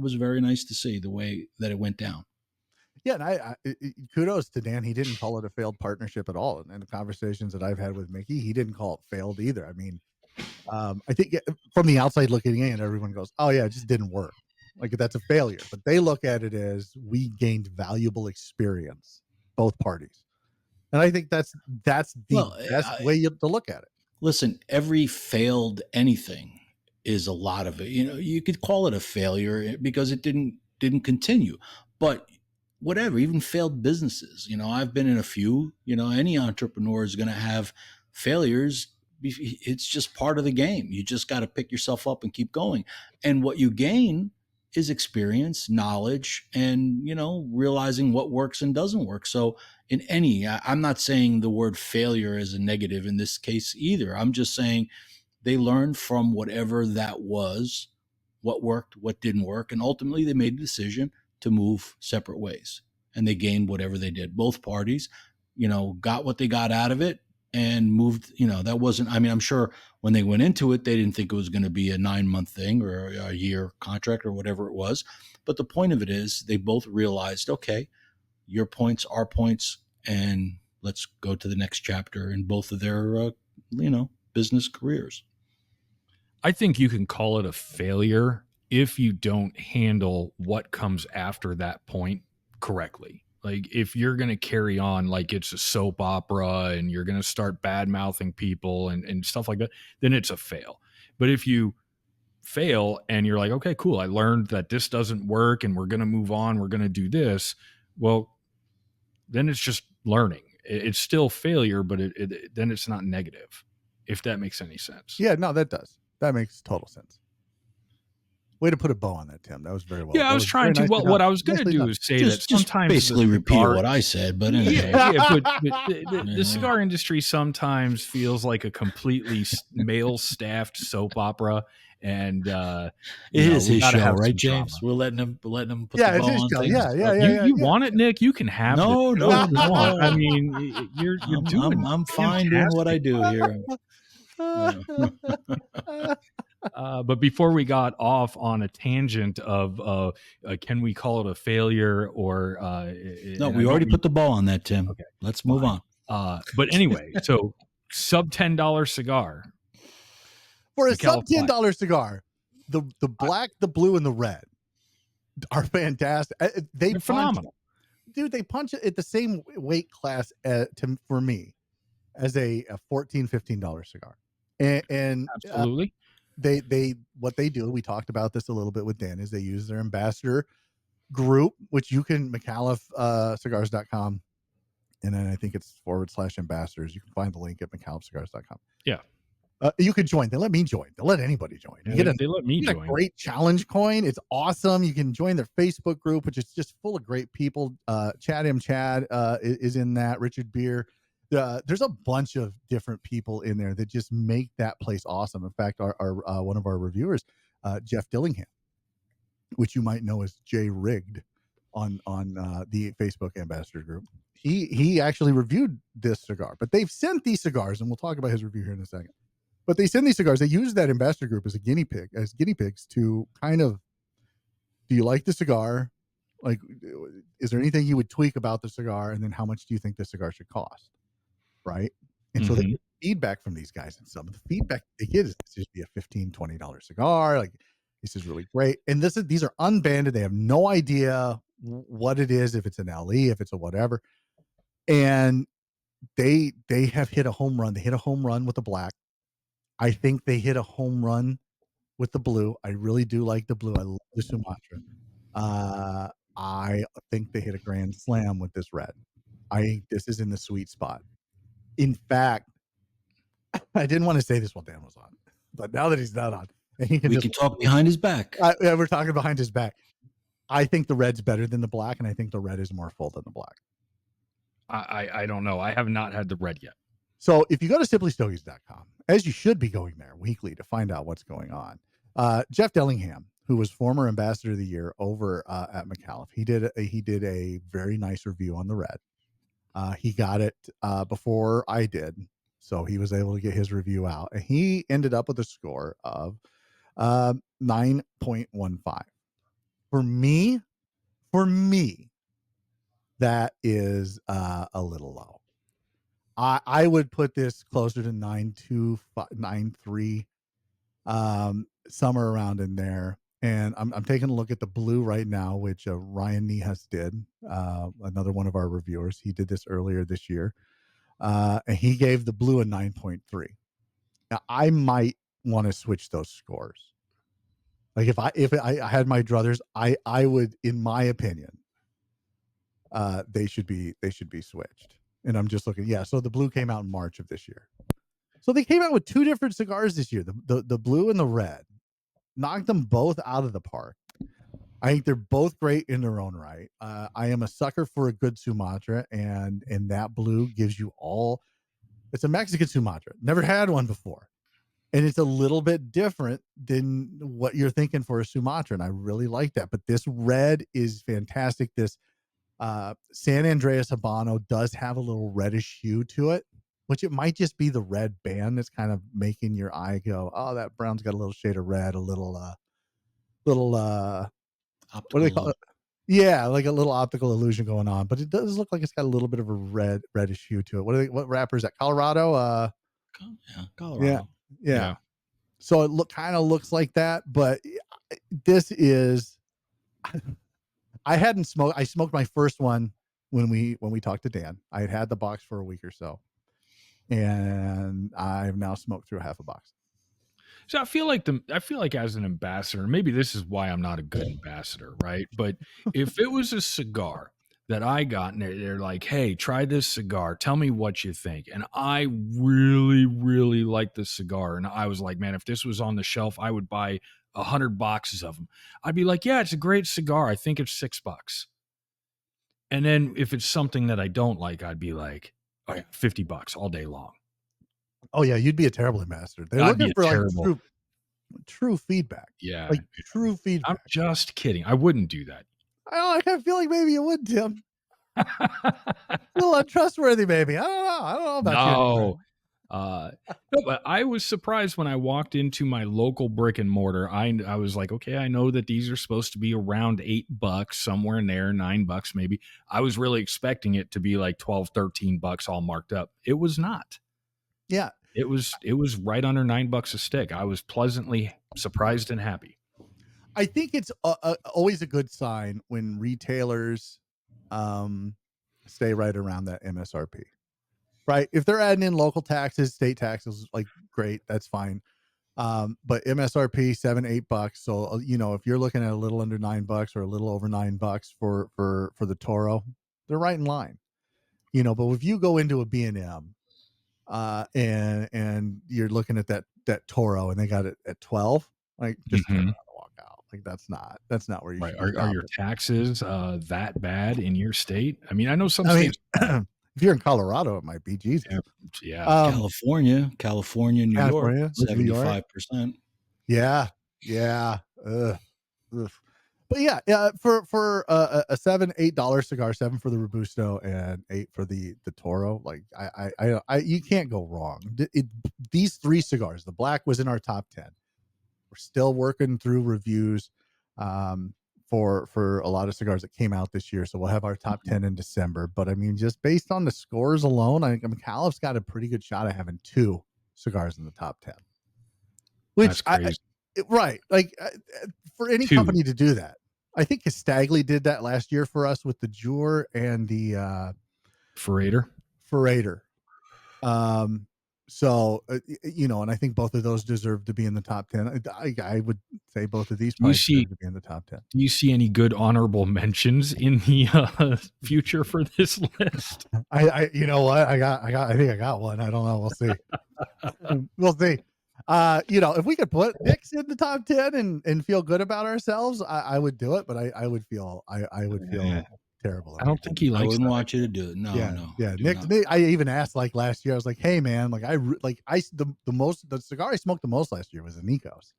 was very nice to see the way that it went down. Yeah, and I kudos to Dan. He didn't call it a failed partnership at all. And the conversations that I've had with Mickey, he didn't call it failed either. I mean, I think from the outside looking in, everyone goes, "Oh yeah, it just didn't work. Like, that's a failure." But they look at it as, we gained valuable experience, both parties. And I think that's the best way to look at it. Listen, every failed anything is a lot of it. You could call it a failure because it didn't continue. But whatever, even failed businesses. I've been in a few. Any entrepreneur is going to have failures. It's just part of the game. You just got to pick yourself up and keep going. And what you gain is experience, knowledge, and, realizing what works and doesn't work. So I'm not saying the word failure is a negative in this case either. I'm just saying they learned from whatever that was, what worked, what didn't work. And ultimately they made a decision to move separate ways, and they gained whatever they did. Both parties, got what they got out of it and moved. That wasn't, I'm sure when they went into it, they didn't think it was going to be a 9-month thing or a year contract or whatever it was. But the point of it is, they both realized, okay, your points, our points, and let's go to the next chapter in both of their business careers. I think you can call it a failure if you don't handle what comes after that point correctly. Like if you're going to carry on like it's a soap opera and you're going to start bad mouthing people and stuff like that, then it's a fail. But if you fail and you're like, okay, cool, I learned that this doesn't work and we're going to move on, we're going to do this, well, then it's just learning. It's still failure, but then it's not negative, if that makes any sense. Yeah, no, that does. That makes total sense. Way to put a bow on that, Tim. That was very well. Yeah, I was trying to. What I was going to do is say that sometimes basically repeat what I said, but anyway. but the cigar industry sometimes feels like a completely male-staffed soap opera, and it is his show, right, James? We're letting him put the bow on things. Yeah. You want it, Nick? You can have it. No. I mean, you're doing. I'm fine doing what I do here. But before we got off on a tangent of can we call it a failure or no, we already put the ball on that, Tim. Okay, let's move on. But anyway, so sub $10 cigar for a sub $10 cigar, the black, the blue, and the red are fantastic. They're phenomenal, dude. They punch it at the same weight class for me as a $14, $15 cigar, and absolutely. They what they do, we talked about this a little bit with Dan, is they use their ambassador group, which you can MicallefCigars.com, and then I think it's /ambassadors. You can find the link at MicallefCigars.com. Yeah. You could join. They let me join. They let anybody join. They let me join. A great challenge coin. It's awesome. You can join their Facebook group, which is just full of great people. Chad is in that. Richard Beer. There's a bunch of different people in there that just make that place awesome. In fact, our one of our reviewers, Jeff Dillingham, which you might know as Jay Rigged on the Facebook ambassador group, he actually reviewed this cigar. But they've sent these cigars, and we'll talk about his review here in a second. But they send these cigars. They use that ambassador group as guinea pigs to kind of, do you like the cigar? Like, is there anything you would tweak about the cigar? And then how much do you think the cigar should cost? Right. And so they get feedback from these guys, and some of the feedback they get is this should be a $15, $20 cigar. Like, this is really great. And these are unbanded. They have no idea what it is, if it's an LE, if it's a whatever. And they have hit a home run. They hit a home run with the black. I think they hit a home run with the blue. I really do like the blue. I love the Sumatra. I think they hit a grand slam with this red. I think this is in the sweet spot. In fact, I didn't want to say this while Dan was on, but now that he's not on, and we can talk behind his back. Yeah, we're talking behind his back. I think the red's better than the black, and I think the red is more full than the black. I don't know. I have not had the red yet. So if you go to simplystogies.com, as you should be going there weekly to find out what's going on, Jeff Dillingham, who was former ambassador of the year over at Micallef, he did a very nice review on the red. He got it before I did, so he was able to get his review out, and he ended up with a score of 9.15. For me, that is a little low. I would put this closer to 9.2, 9.3, somewhere around in there. And I'm taking a look at the blue right now, which Ryan Nihas did, another one of our reviewers. He did this earlier this year, and he gave the blue a 9.3. Now, I might want to switch those scores. Like if I had my druthers, I would, in my opinion, they should be switched. And I'm just looking. Yeah, so the blue came out in March of this year. So they came out with two different cigars this year, the blue and the red. Knocked them both out of the park. I think they're both great in their own right. I am a sucker for a good Sumatra, and that blue gives you all. It's a Mexican Sumatra. Never had one before, and it's a little bit different than what you're thinking for a Sumatra, and I really like that. But this red is fantastic. This San Andreas Habano does have a little reddish hue to it, which it might just be the red band that's kind of making your eye go, oh, that brown's got a little shade of red, a little what do they call it? Yeah, like a little optical illusion going on. But it does look like it's got a little bit of a reddish hue to it. What wrapper is that? Colorado? Yeah, Colorado. Yeah. So it kind of looks like that, but this is. I hadn't smoked. I smoked my first one when we talked to Dan. I had the box for a week or so, and I've now smoked through half a box. So I feel like as an ambassador, maybe this is why I'm not a good ambassador, right? But if it was a cigar that I got and they're like, hey, try this cigar, tell me what you think. And I really, really like this cigar. And I was like, man, if this was on the shelf, I would buy 100 boxes of them. I'd be like, yeah, it's a great cigar. I think it's $6. And then if it's something that I don't like, I'd be like, oh yeah, $50 all day long. Oh yeah, you'd be a terrible ambassador. They're I'd looking be for like terrible. true feedback. Yeah. Like true feedback. I'm just kidding. I wouldn't do that. I kind of feel like maybe you would, Tim. A little untrustworthy, maybe. I don't know about you. No, but I was surprised when I walked into my local brick and mortar. I was like, okay, I know that these are supposed to be around $8, somewhere in there, $9 maybe. I was really expecting it to be like $12, $13 all marked up. It was not. Yeah. It was right under $9 a stick. I was pleasantly surprised and happy. I think it's always a good sign when retailers stay right around that MSRP. Right? If they're adding in local taxes, state taxes, like great, that's fine. But MSRP $7-8. So if you're looking at a little under $9 or a little over $9 for the Toro, they're right in line. But if you go into a B&M and you're looking at that Toro and they got it at 12, like just turn around and walk out. Like that's not where you right. should. Are your taxes that bad in your state? I mean, I know some states. If you're in Colorado, it might be Jesus. Yeah. California, New California, York, 75%. Yeah. Ugh. But yeah, for a $7-8 cigar, $7 for the Robusto and $8 for the Toro. Like I you can't go wrong. These three cigars, the black was in our top 10. We're still working through reviews for a lot of cigars that came out this year. So we'll have our top 10 in December. But I mean, just based on the scores alone, I think Micallef's got a pretty good shot of having 2 cigars in the top 10. Which right. Like for any company to do that. I think Castagley did that last year for us with the Jur and the Ferrator. So, and I think both of those deserve to be in the top 10. I would say both of these probably deserve to be in the top 10. Do you see any good honorable mentions in the future for this list? You know what? I think I got one. I don't know. We'll see. We'll see. If we could put Nick's in the top 10 and feel good about ourselves, I would do it, but I would feel terrible. I don't think he likes. I wouldn't want you to do it. No. Nick, I even asked like last year. I was like, "Hey man, like the cigar I smoked the most last year was a Nikos,"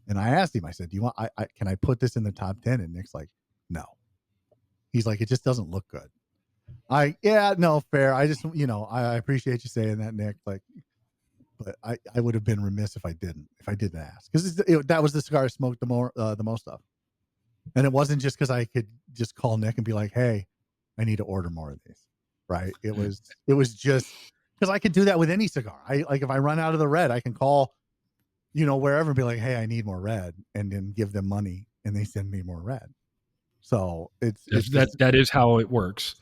and I asked him. I said, "Do you want? Can I put this in the top 10?" And Nick's like, "No." He's like, "It just doesn't look good." Fair. I just I appreciate you saying that, Nick. Like, but I would have been remiss if I didn't ask because that was the cigar I smoked the most of. And it wasn't just because I could just call Nick and be like, "Hey, I need to order more of these." Right? It was just because I could do that with any cigar. If I run out of the red, I can call, wherever and be like, "Hey, I need more red," and then give them money, and they send me more red. So that is how it works.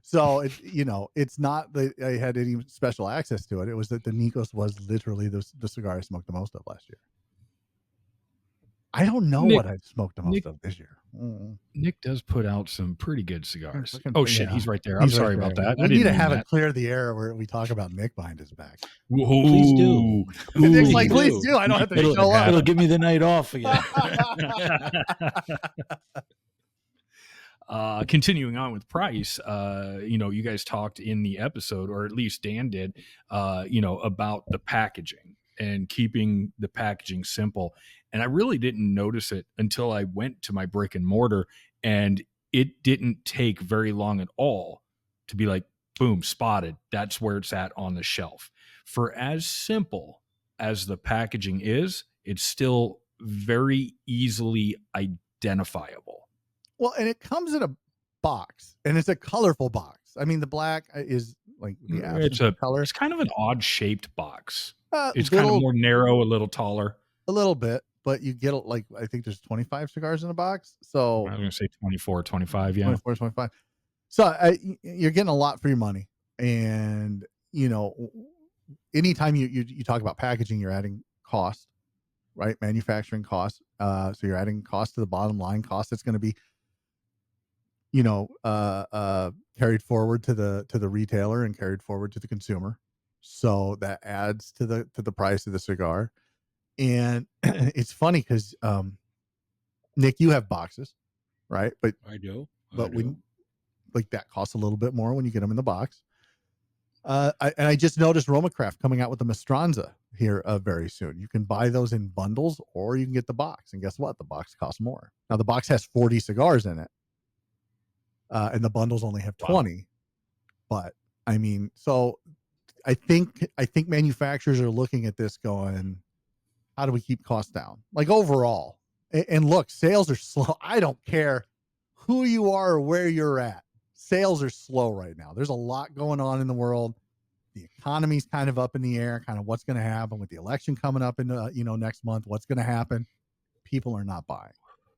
So it's not that I had any special access to it. It was that the Nikos was literally the cigar I smoked the most of last year. I don't know what I smoked the most of this year. Nick does put out some pretty good cigars. He's right there. I'm sorry about that. We need to have it clear the air where we talk about Nick behind his back. Whoa. Please do. Nick's like, please do. I don't have to show up. It'll give me the night off again. Continuing on with price, you guys talked in the episode, or at least Dan did, about the packaging and keeping the packaging simple. And I really didn't notice it until I went to my brick and mortar, and it didn't take very long at all to be like, boom, spotted. That's where it's at on the shelf. For as simple as the packaging is, it's still very easily identifiable. Well, and it comes in a box, and it's a colorful box. I mean, the black is like the absence of color. It's kind of an odd shaped box. It's kind of Little, more narrow, a little taller. a little bit, but you get like, I think there's 25 cigars in a box. So I was going to say 24, 25. Yeah. 24, 25. So you're getting a lot for your money. And, you know, anytime you talk about packaging, you're adding cost, right? Manufacturing cost. So you're adding cost to the bottom line, cost that's going to be, you know, carried forward to the retailer and carried forward to the consumer. So that adds to the price of the cigar. And it's funny because Nick, you have boxes, right? But I do. when like that costs a little bit more when you get them in the box. I just noticed Romacraft coming out with the Mastranza here very soon. You can buy those in bundles, or you can get the box. And guess what? The box costs more. Now the box has 40 cigars in it, and the bundles only have 20. But I mean, so I think manufacturers are looking at this going, how do we keep costs down? Like overall, and look, sales are slow. I don't care who you are or where you're at. Sales are slow right now. There's a lot going on in the world. The economy's kind of up in the air, kind of what's going to happen with the election coming up in next month. What's going to happen? People are not buying.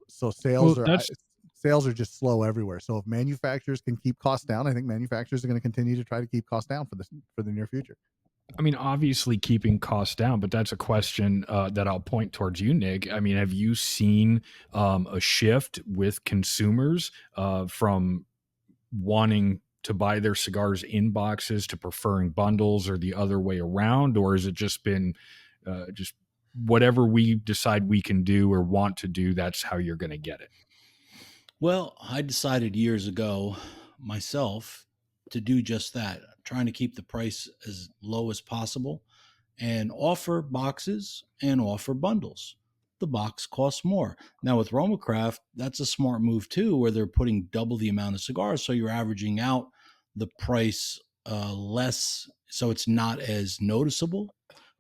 So sales are just slow everywhere. So if manufacturers can keep costs down, I think manufacturers are going to continue to try to keep costs down for the near future. I mean, obviously keeping costs down, but that's a question that I'll point towards you, Nick. I mean, have you seen a shift with consumers from wanting to buy their cigars in boxes to preferring bundles, or the other way around? Or has it just been just whatever we decide we can do or want to do, that's how you're going to get it? Well, I decided years ago myself to do just that, trying to keep the price as low as possible and offer boxes and offer bundles. The box costs more. Now with Romacraft, that's a smart move too, where they're putting double the amount of cigars. So you're averaging out the price less. So it's not as noticeable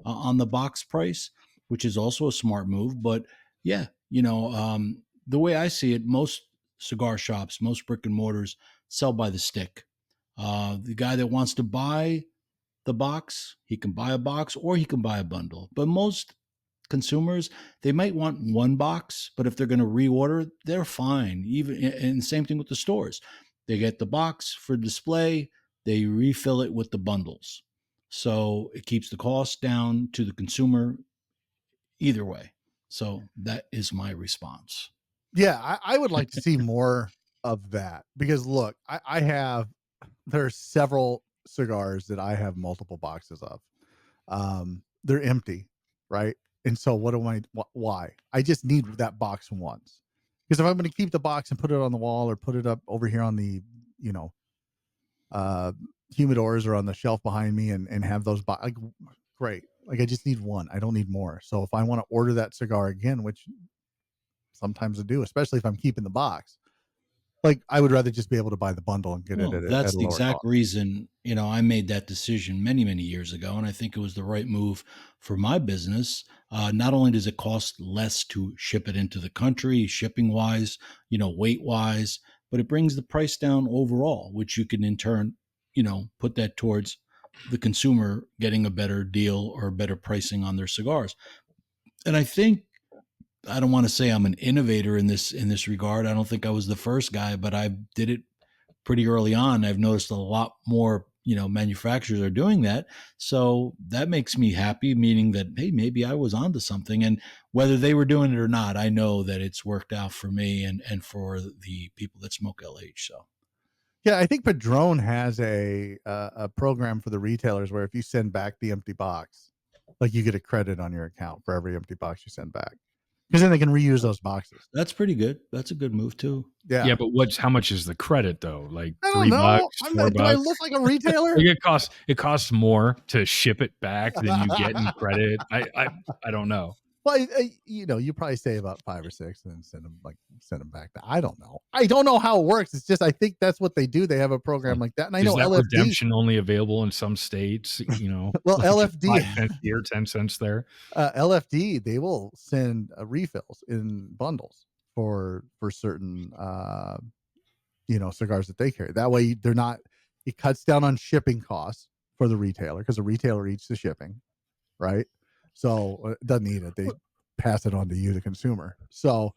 on the box price, which is also a smart move. But yeah, the way I see it, most cigar shops, most brick and mortars sell by the stick. The guy that wants to buy the box, he can buy a box or he can buy a bundle. But most consumers, they might want one box, but if they're going to reorder, they're fine. And same thing with the stores. They get the box for display, they refill it with the bundles. So it keeps the cost down to the consumer either way. So that is my response. Yeah, I would like to see more of that, because look, there are several cigars that I have multiple boxes of. They're empty, right? And so why? I just need that box once. Because if I'm going to keep the box and put it on the wall or put it up over here on the, humidors or on the shelf behind me and have those, great. Like I just need one. I don't need more. So if I want to order that cigar again, which sometimes I do, especially if I'm keeping the box, like I would rather just be able to buy the bundle and get it at that's a the lower exact cost. reason, I made that decision many, many years ago. And I think it was the right move for my business. Not only does it cost less to ship it into the country, shipping wise, weight wise, but it brings the price down overall, which you can in turn, put that towards the consumer getting a better deal or better pricing on their cigars. And I think, I don't want to say I'm an innovator in this regard. I don't think I was the first guy, but I did it pretty early on. I've noticed a lot more, manufacturers are doing that. So that makes me happy, meaning that, hey, maybe I was onto something. And whether they were doing it or not, I know that it's worked out for me and for the people that smoke LH. So. Yeah, I think Padron has a program for the retailers where if you send back the empty box, like you get a credit on your account for every empty box you send back, because then they can reuse those boxes. That's pretty good. That's a good move too. Yeah, but how much is the credit though? Like I don't know. $3, $4? Do I look like a retailer? Like it costs more to ship it back than you get in credit. I don't know. Well, you probably say about 5 or 6 and then send them back. I don't know. I don't know how it works. It's just I think that's what they do. They have a program like that, and I know that LFD redemption only available in some states. Well, like LFD 5 cents here, 10 cents there. LFD, they will send refills in bundles for certain cigars that they carry. That way they're not It cuts down on shipping costs for the retailer because the retailer eats the shipping, right? So it doesn't eat it; they pass it on to you, the consumer. So,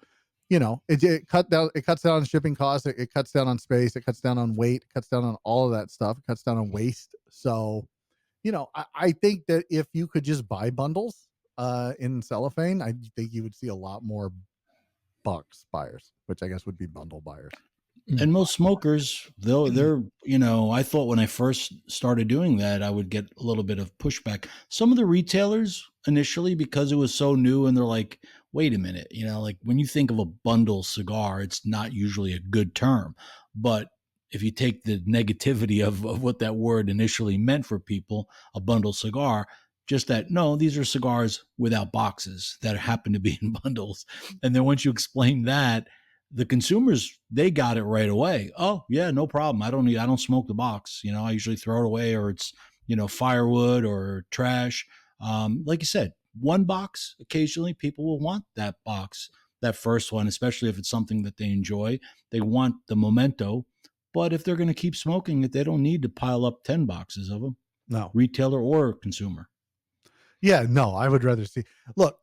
it cuts down on shipping costs. It cuts down on space. It cuts down on weight. It cuts down on all of that stuff. It cuts down on waste. So, I think that if you could just buy bundles in cellophane, I think you would see a lot more box buyers, which I guess would be bundle buyers. And most smokers, though, they're, I thought when I first started doing that, I would get a little bit of pushback. Some of the retailers initially, because it was so new, and they're like, wait a minute, like when you think of a bundle cigar, it's not usually a good term. But if you take the negativity of what that word initially meant for people, a bundle cigar, just that, no, these are cigars without boxes that happen to be in bundles. And then once you explain that, the consumers, they got it right away. Oh yeah, no problem. I don't smoke the box. I usually throw it away, or it's, firewood or trash. Like you said, one box, occasionally people will want that box, that first one, especially if it's something that they enjoy. They want the memento, but if they're going to keep smoking it, they don't need to pile up 10 boxes of them. No. Retailer or consumer. Yeah, no, I would rather see. Look,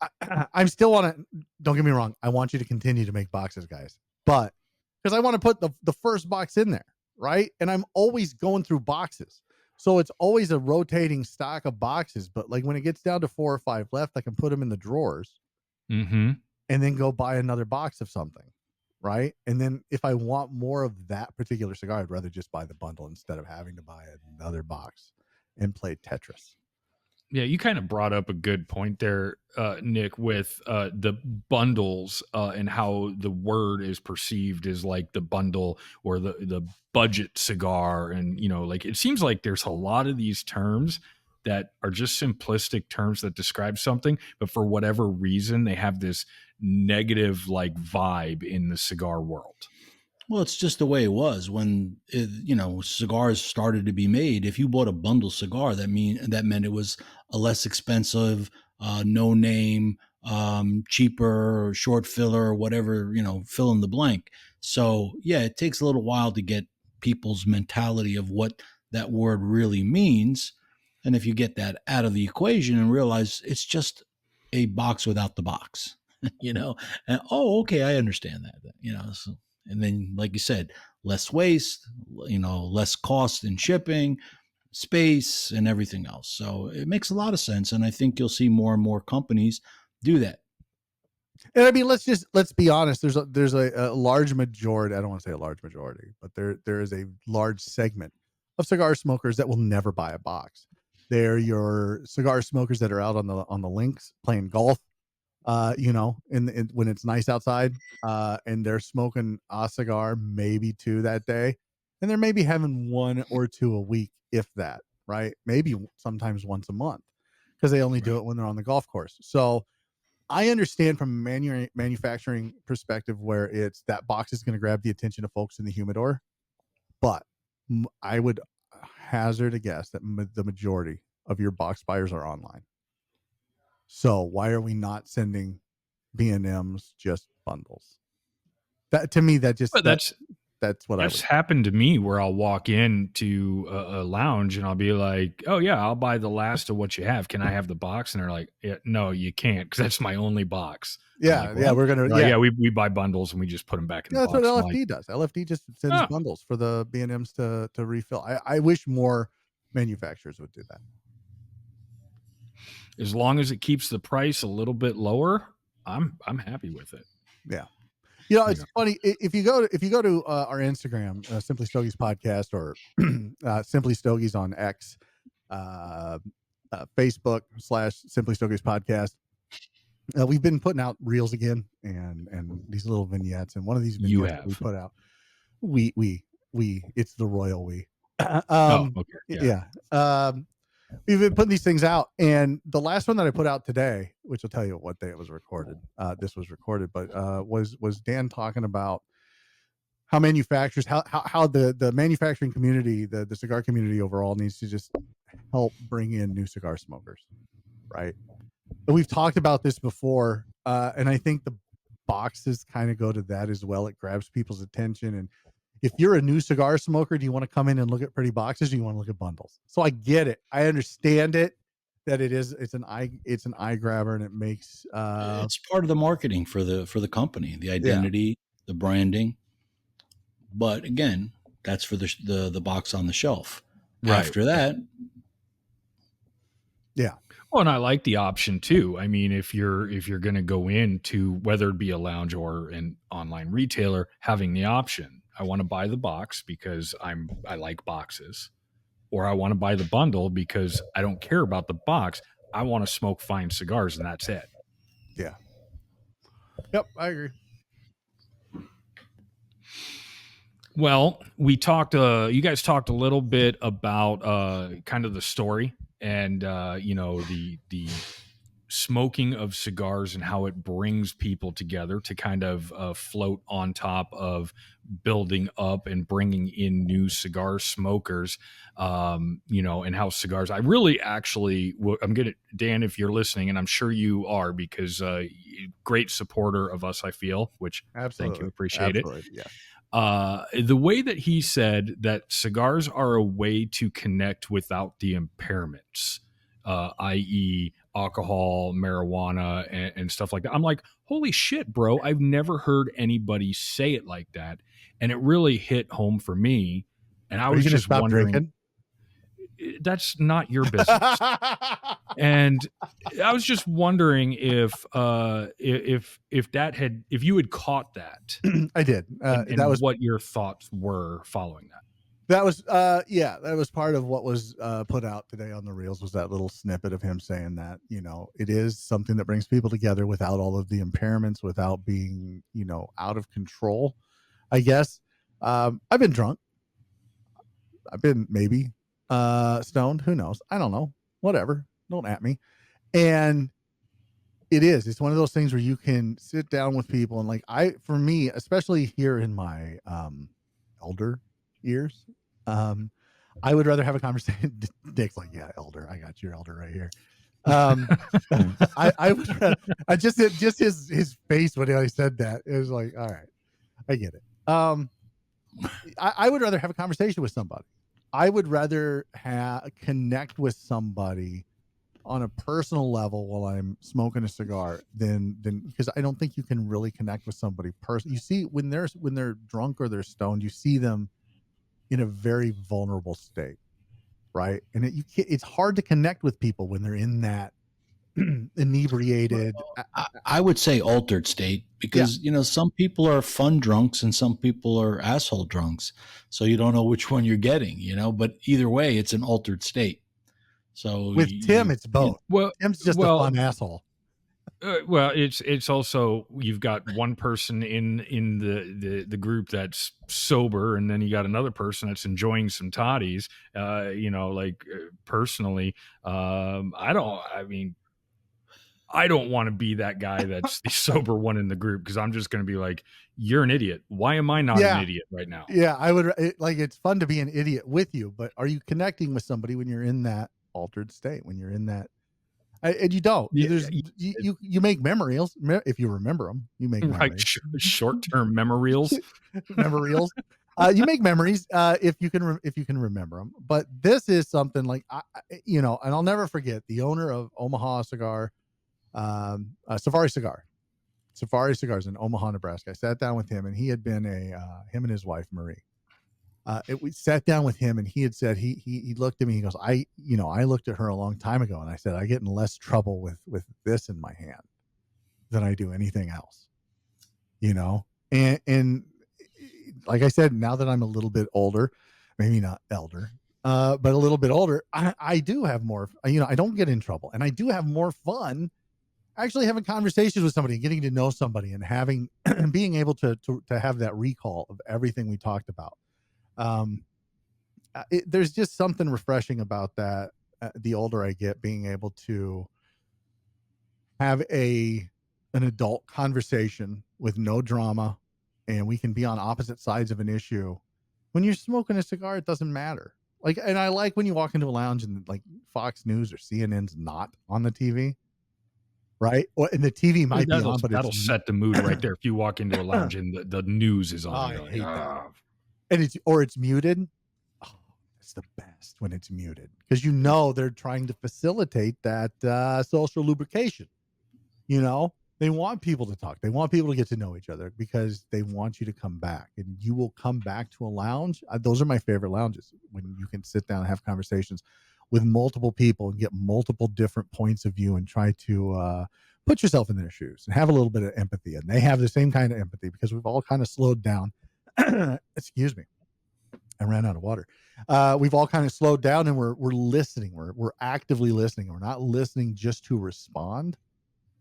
I'm still want to. Don't get me wrong. I want you to continue to make boxes, guys, but because I want to put the first box in there, right? And I'm always going through boxes, so it's always a rotating stock of boxes. But like when it gets down to 4 or 5 left, I can put them in the drawers, and then go buy another box of something, right? And then if I want more of that particular cigar, I'd rather just buy the bundle instead of having to buy another box and play Tetris. Yeah, you kind of brought up a good point there, Nick, with the bundles and how the word is perceived as like the bundle or the budget cigar. And, like it seems like there's a lot of these terms that are just simplistic terms that describe something, but for whatever reason, they have this negative like vibe in the cigar world. Well, it's just the way it was when cigars started to be made. If you bought a bundle cigar, that meant it was a less expensive, no name, cheaper, short filler, whatever, fill in the blank. So yeah, it takes a little while to get people's mentality of what that word really means. And if you get that out of the equation and realize it's just a box without the box, and, oh, okay, I understand that, so. And then, like you said, less waste, less cost in shipping, space, and everything else. So it makes a lot of sense. And I think you'll see more and more companies do that. And I mean, let's be honest. There's a large majority. I don't want to say a large majority, but there is a large segment of cigar smokers that will never buy a box. They're your cigar smokers that are out on the links playing golf. When it's nice outside, and they're smoking a cigar, maybe 2 that day, and they're maybe having 1 or 2 a week, if that, right? Maybe sometimes once a month, because they only do it when they're on the golf course. So I understand from a manufacturing perspective where it's that box is going to grab the attention of folks in the humidor, but I would hazard a guess that the majority of your box buyers are online. So why are we not sending B&Ms just bundles? That to me, that's what that's happened to me where I'll walk into a lounge and I'll be like, oh yeah, I'll buy the last of what you have. Can I have the box? And they're like, yeah, no, you can't, because that's my only box. Yeah, like, we're gonna we buy bundles and we just put them back in the box. That's what LFD does. LFD just sends bundles for the B&Ms to refill. I wish more manufacturers would do that. As long as it keeps the price a little bit lower, I'm happy with it. Yeah. It's funny if you go to our Instagram, Simply Stogies Podcast, or Simply Stogies on X, Facebook / Simply Stogies Podcast. We've been putting out reels again and these little vignettes, and one of these vignettes we put out, we it's the royal we. Okay. Yeah. We've been putting these things out, and the last one that I put out today, which will tell you what day it was recorded. This was recorded, but was Dan talking about how manufacturers, how the manufacturing community, the cigar community overall needs to just help bring in new cigar smokers, right? But we've talked about this before, and I think the boxes kind of go to that as well. It grabs people's attention, and if you're a new cigar smoker, do you want to come in and look at pretty boxes, or do you want to look at bundles? So I get it. I understand it, that it's an eye grabber, and it makes It's part of the marketing for the company, the identity, the branding. But again, that's for the box on the shelf. Right. After that, yeah. Well, and I like the option too. I mean, if you're going to go into whether it be a lounge or an online retailer, having the option, I want to buy the box because I like boxes, or I want to buy the bundle because I don't care about the box. I want to smoke fine cigars, and that's it. Yeah. Yep, I agree. Well, we talked. You guys talked a little bit about kind of the story and the smoking of cigars and how it brings people together to kind of float on top of building up and bringing in new cigar smokers. And how cigars. I really actually, I'm gonna, Dan, if you're listening, and I'm sure you are, because great supporter of us, I feel. Which Absolutely. thank you, appreciate it. Yeah. The way that he said that cigars are a way to connect without the impairments, i.e., alcohol, marijuana, and stuff like that. I'm like, holy shit, bro! I've never heard anybody say it like that, and it really hit home for me. And I was just wondering. Drinking? That's not your business. And I was just wondering if you had caught that. I did. And that was what your thoughts were following that. That was that was part of what was put out today on the reels, was that little snippet of him saying that, it is something that brings people together without all of the impairments, without being, out of control, I guess. I've been drunk. I've been maybe stoned. Who knows? I don't know. Whatever. Don't at me. And it's one of those things where you can sit down with people and for me, especially here in my elder years, I would rather have a conversation. Dick's like, yeah, elder, I got your elder right here. I would I just his face when I said that, it was like, all right, I get it. I would rather have a conversation with somebody. I would rather connect with somebody on a personal level while I'm smoking a cigar than because I don't think you can really connect with somebody personally. You see, when they're drunk or they're stoned, you see them in a very vulnerable state, right? And it's hard to connect with people when they're in that inebriated. I would say altered state, because some people are fun drunks and some people are asshole drunks, so you don't know which one you're getting, but either way, it's an altered state. So with Tim, it's both. Tim's just a fun asshole. It's also, you've got one person in the group that's sober, and then you got another person that's enjoying some toddies. Personally, I don't want to be that guy that's the sober one in the group, because I'm just going to be like, you're an idiot. Why am I not an idiot right now? Yeah, I would it's fun to be an idiot with you, but are you connecting with somebody when you're in that altered state, when you're in that? And you don't. You make memories if you remember them. You make memories. Short-term memories. Memories. You make memories if you can remember them. But this is something like and I'll never forget the owner of Omaha Cigar, Safari Cigars in Omaha, Nebraska. I sat down with him, and he had been him and his wife Marie. We sat down with him, and he had said he looked at me. He goes, I looked at her a long time ago, and I said, I get in less trouble with this in my hand than I do anything else, and like I said, now that I'm a little bit older, maybe not elder, but a little bit older, I do have more, I don't get in trouble, and I do have more fun actually having conversations with somebody, getting to know somebody, and having being able to have that recall of everything we talked about. There's just something refreshing about that. The older I get, being able to have an adult conversation with no drama, and we can be on opposite sides of an issue. When you're smoking a cigar, it doesn't matter. And I like when you walk into a lounge and Fox News or CNN's not on the TV, right? And the TV might be on, but that'll set the mood right there. If you walk into a lounge and the news is on, I hate that. and it's muted. Oh, it's the best when it's muted because they're trying to facilitate that social lubrication. They want people to talk. They want people to get to know each other because they want you to come back, and you will come back to a lounge. Those are my favorite lounges, when you can sit down and have conversations with multiple people and get multiple different points of view and try to put yourself in their shoes and have a little bit of empathy. And they have the same kind of empathy because we've all kind of slowed down. Excuse me. I ran out of water. We've all kind of slowed down, and we're listening. We're actively listening. We're not listening just to respond,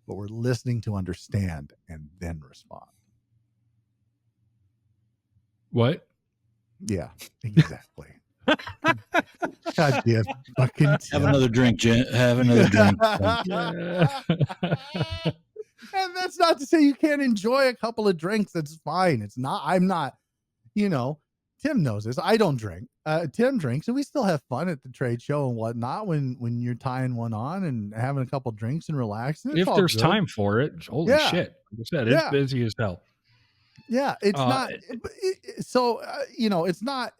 but we're listening to understand and then respond. What? Yeah, exactly. God damn, fucking Have Tim. another drink, Jen. Have another drink. Yeah. And that's not to say you can't enjoy a couple of drinks. That's fine. It's not. I'm not. Tim knows this. I don't drink. Tim drinks, and we still have fun at the trade show and whatnot when you're tying one on and having a couple drinks and relaxing. If there's time for it. Holy shit. Like I said, it's busy as hell. Yeah, it's not. It's not.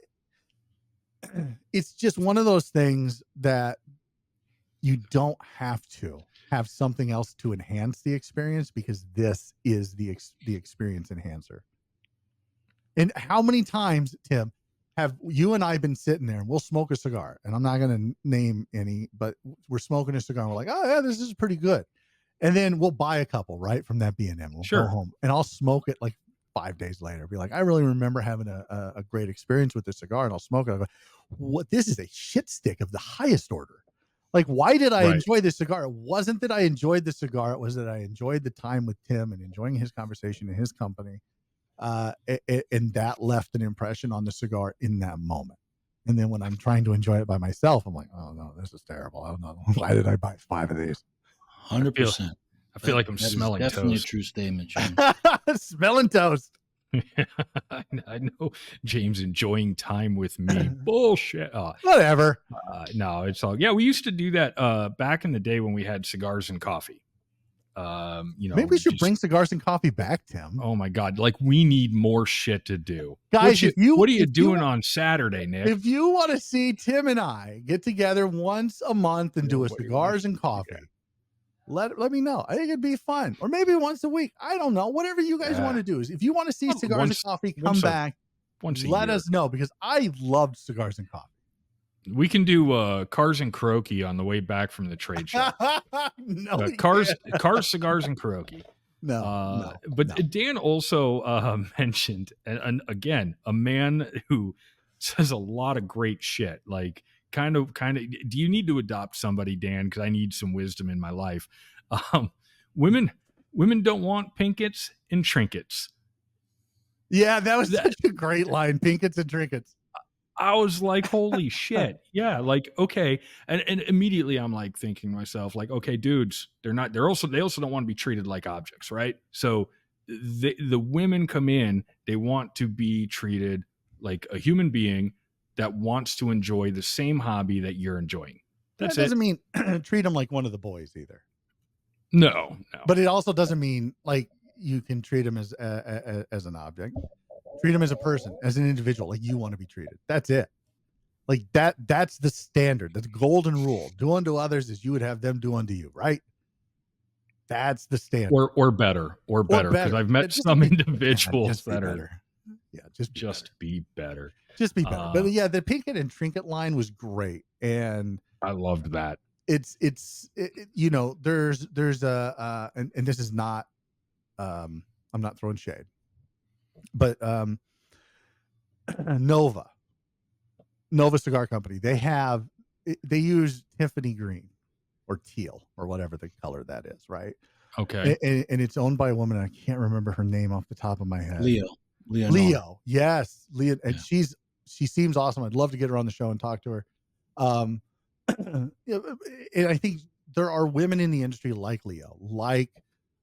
It's just one of those things that you don't have to have something else to enhance the experience, because this is the experience enhancer. And how many times, Tim, have you and I been sitting there and we'll smoke a cigar, and I'm not going to name any, but we're smoking a cigar and we're like, oh yeah, this is pretty good. And then we'll buy a couple, right, from that B&M. We'll go home and I'll smoke it like 5 days later. Be like, I really remember having a great experience with this cigar, and I'll smoke it. I'll go, what? This is a shit stick of the highest order. Like, why did I enjoy this cigar? It wasn't that I enjoyed the cigar. It was that I enjoyed the time with Tim and enjoying his conversation and his company. And that left an impression on the cigar in that moment. And then when I'm trying to enjoy it by myself, I'm like, oh no, this is terrible. I don't know. Why did I buy 5 of these? 100%. I feel like I'm smelling toast. Definitely a true statement, Jim. Smelling toast. I know James enjoying time with me. Bullshit. Whatever. No, it's all. Yeah, we used to do that back in the day when we had cigars and coffee. Maybe we should bring cigars and coffee back, Tim. Oh my God. Like, we need more shit to do. Guys, what are you doing on Saturday, Nick? If you want to see Tim and I get together once a month and do a cigars and coffee, let me know. I think it'd be fun. Or maybe once a week. I don't know. Whatever you guys want to do. Is if you want to see cigars and coffee come back, let us know, because I loved cigars and coffee. We can do cars and karaoke on the way back from the trade show. Cars, cigars, and karaoke. But Dan also mentioned, and again, a man who says a lot of great shit. Like, kind of. Do you need to adopt somebody, Dan? Because I need some wisdom in my life. Women don't want pinkets and trinkets. Yeah, that was such a great line. Pinkets and trinkets. I was like, holy shit. Yeah. Like, okay. And immediately I'm like thinking to myself, like, okay, dudes, they also don't want to be treated like objects. Right. So the women come in, they want to be treated like a human being that wants to enjoy the same hobby that you're enjoying. That doesn't mean treat them like one of the boys either. No. But it also doesn't mean like you can treat them as an object. Treat them as a person, as an individual, like you want to be treated. That's it. Like that's the standard. That's the golden rule. Do unto others as you would have them do unto you, right? That's the standard. Or better. Because I've met some individuals that are just be better. Just be better. But yeah, the Pinkett and Trinket line was great. And I loved that. It's there's a and this is not I'm not throwing shade. But Nova Cigar Company, they use Tiffany green or teal or whatever the color that is, right? Okay. And it's owned by a woman. I can't remember her name off the top of my head. Leo. Yes, Leo. And she seems awesome. I'd love to get her on the show and talk to her. And I think there are women in the industry like Leo, like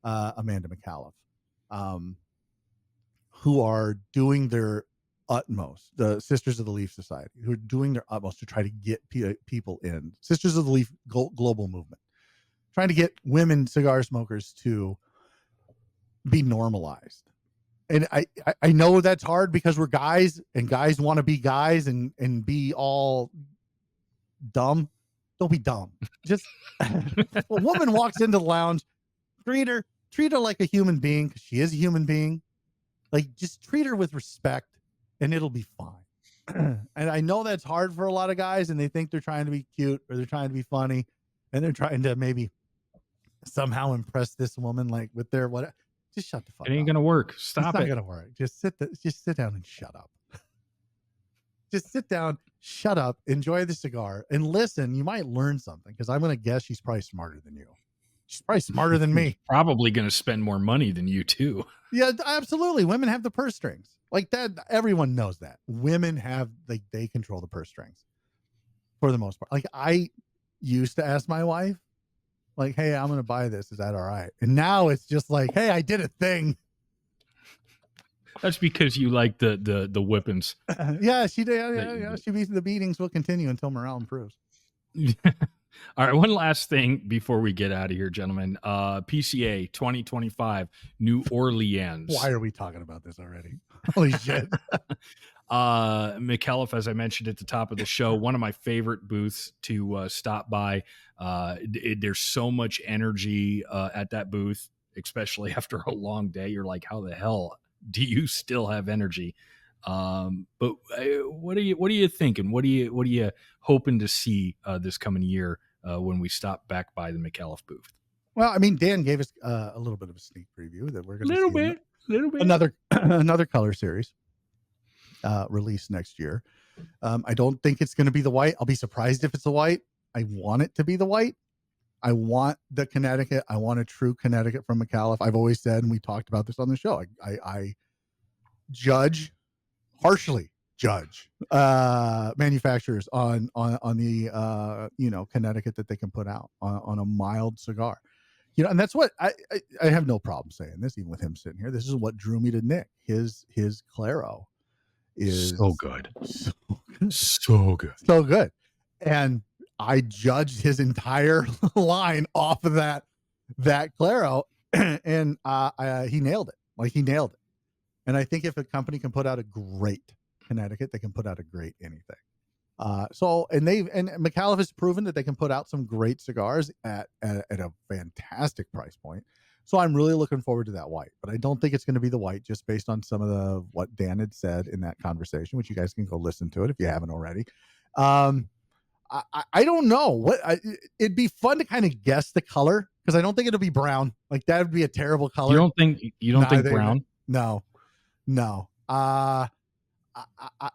Amanda Micallef, who are doing their utmost, the Sisters of the Leaf Society, who are doing their utmost to try to get people in. Sisters of the Leaf global movement, trying to get women cigar smokers to be normalized. And I know that's hard because we're guys and guys want to be guys and be all dumb. Don't be dumb. Just a woman walks into the lounge, treat her like a human being, because she is a human being. Like, just treat her with respect and it'll be fine. And I know that's hard for a lot of guys, and they think they're trying to be cute or they're trying to be funny and they're trying to maybe somehow impress this woman, like with their whatever. Just shut the fuck up. It ain't gonna work. Stop It's not it. gonna work. Just sit down and shut up. Just sit down, shut up, enjoy the cigar, and listen. You might learn something, because I'm gonna guess she's probably smarter than you. She's probably smarter than me. Probably gonna spend more money than you too. Yeah, absolutely. Women have the purse strings. Like that, everyone knows that. Women have, like, they control the purse strings for the most part. Like, I used to ask my wife, like, hey, I'm gonna buy this. Is that all right? And now it's just like, hey, I did a thing. That's because you like the whippings. Yeah, she did. Yeah. The beatings will continue until morale improves. All right, one last thing before we get out of here, gentlemen. PCA 2025, New Orleans. Why are we talking about this already? Holy shit. Micallef, as I mentioned at the top of the show, one of my favorite booths to stop by. There's so much energy at that booth, especially after a long day. You're like, how the hell do you still have energy? But what are you thinking? What are you hoping to see this coming year when we stop back by the Micallef booth? Well, I mean, Dan gave us a little bit of a sneak preview that we're going to little bit another color series released next year. I don't think it's going to be the white. I'll be surprised if it's the white. I want it to be the white. I want the Connecticut. I want a true Connecticut from Micallef. I've always said, and we talked about this on the show, I harshly judge manufacturers on the Connecticut that they can put out on a mild cigar. And that's what I have no problem saying this, even with him sitting here. This is what drew me to Nick. His Claro is so good. So good. And I judged his entire line off of that Claro, and he nailed it. Like, he nailed it. And I think if a company can put out a great Connecticut, they can put out a great anything. And Micallef has proven that they can put out some great cigars at a fantastic price point. So I'm really looking forward to that white, but I don't think it's going to be the white, just based on some of what Dan had said in that conversation, which you guys can go listen to it if you haven't already. I don't know it'd be fun to kind of guess the color, because I don't think it'll be brown. Like, that would be a terrible color. You don't think brown? No.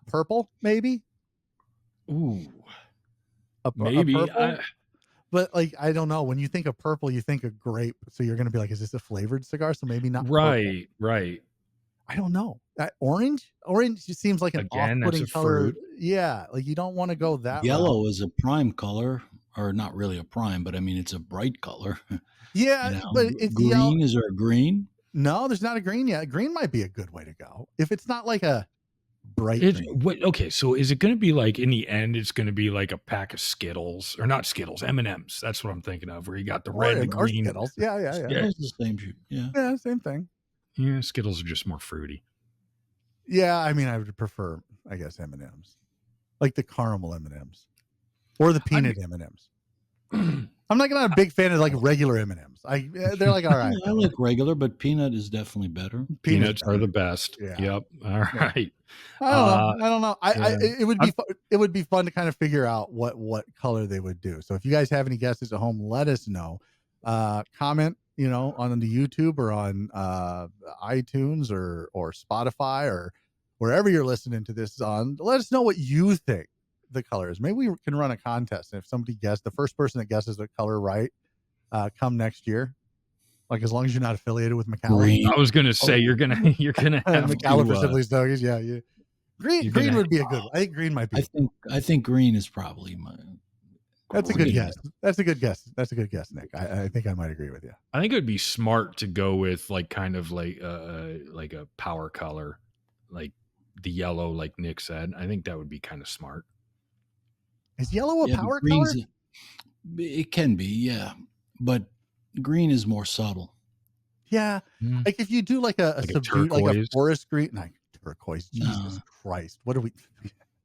Purple, maybe. Ooh, maybe. A purple? But, like, I don't know. When you think of purple, you think of grape. So you're going to be like, is this a flavored cigar? So maybe not. Right. I don't know. That orange just seems like an off-putting color. Fruit. Yeah, like, you don't want to go that yellow route. Is a prime color, or not really a prime, but I mean, it's a bright color. Yeah, but it's green. yellow. Is there a green? No, there's not a green yet. Green might be a good way to go if it's not like a bright green. Okay, so is it going to be like, in the end, it's going to be like a pack of Skittles, or not Skittles, M&Ms? That's what I'm thinking of, where you got the red, the green. Skittles. Yeah. It's the same shoot. Yeah, same thing. Yeah, Skittles are just more fruity. Yeah, I mean, I would prefer, I guess, M&Ms, like the caramel M&Ms or the peanut M&Ms. I'm not a big fan of, like, regular M&Ms. They're like, all right. I like regular, but peanut is definitely better. Peanuts are the best. Yeah. Yep. All right. I don't know. It would be fun to kind of figure out what color they would do. So if you guys have any guesses at home, let us know. Comment, on the YouTube or on iTunes or Spotify or wherever you're listening to this on. Let us know what you think the color is. Maybe we can run a contest, and if somebody guessed, the first person that guesses the color right, come next year. Like, as long as you're not affiliated with Micallef. I was gonna say you're gonna have Micallef or Simply Stogies. Yeah. Green would be a good one. I think green might be. I think green is probably my. That's a good guess. That's a good guess, Nick. I think I might agree with you. I think it would be smart to go with, like, kind of like a power color, like the yellow, like Nick said. I think that would be kind of smart. Is yellow a power color? It can be, yeah, but green is more subtle. Yeah. Mm. Like if you do like a Like a subdued, like a turquoise. forest green, like turquoise, Jesus Christ. What are we?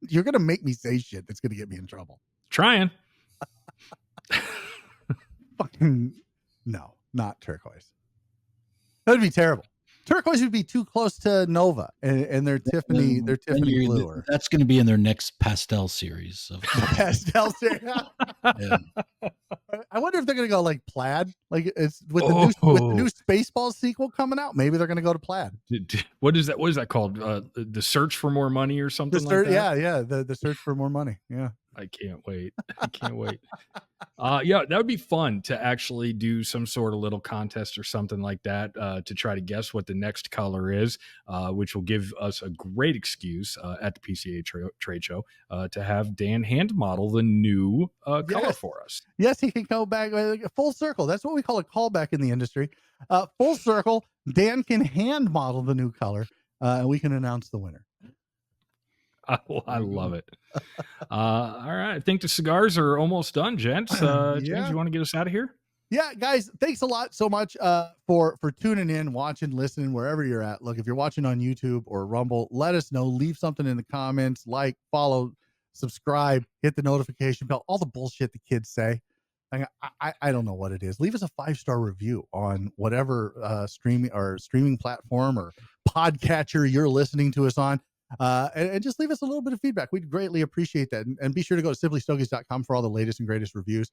You're going to make me say shit that's going to get me in trouble. Trying. Fucking no, not turquoise. That would be terrible. Turquoise would be too close to Nova and their Tiffany blue. Or That's going to be in their next pastel series. Of pastel series. yeah. I wonder if they're going to go like plaid, like it's with the new Spaceballs sequel coming out. Maybe they're going to go to plaid. What is that? What is that called? The Search for More Money or something like that? Yeah. The Search for More Money. Yeah. I can't wait. I can't wait. Yeah, that would be fun to actually do some sort of little contest or something like that to try to guess what the next color is, which will give us a great excuse at the PCA Trade Show to have Dan hand model the new color for us. Yes, he can go back full circle. That's what we call a callback in the industry. Full circle. Dan can hand model the new color, and we can announce the winner. I love it. All right. I think the cigars are almost done, gents. James, you want to get us out of here? Yeah, guys, thanks a lot so much for tuning in, watching, listening, wherever you're at. Look, if you're watching on YouTube or Rumble, let us know. Leave something in the comments, like, follow, subscribe, hit the notification bell, all the bullshit the kids say. I don't know what it is. Leave us a 5-star review on whatever streaming platform or podcatcher you're listening to us on. And just leave us a little bit of feedback. We'd greatly appreciate that. And be sure to go to simplystogies.com for all the latest and greatest reviews.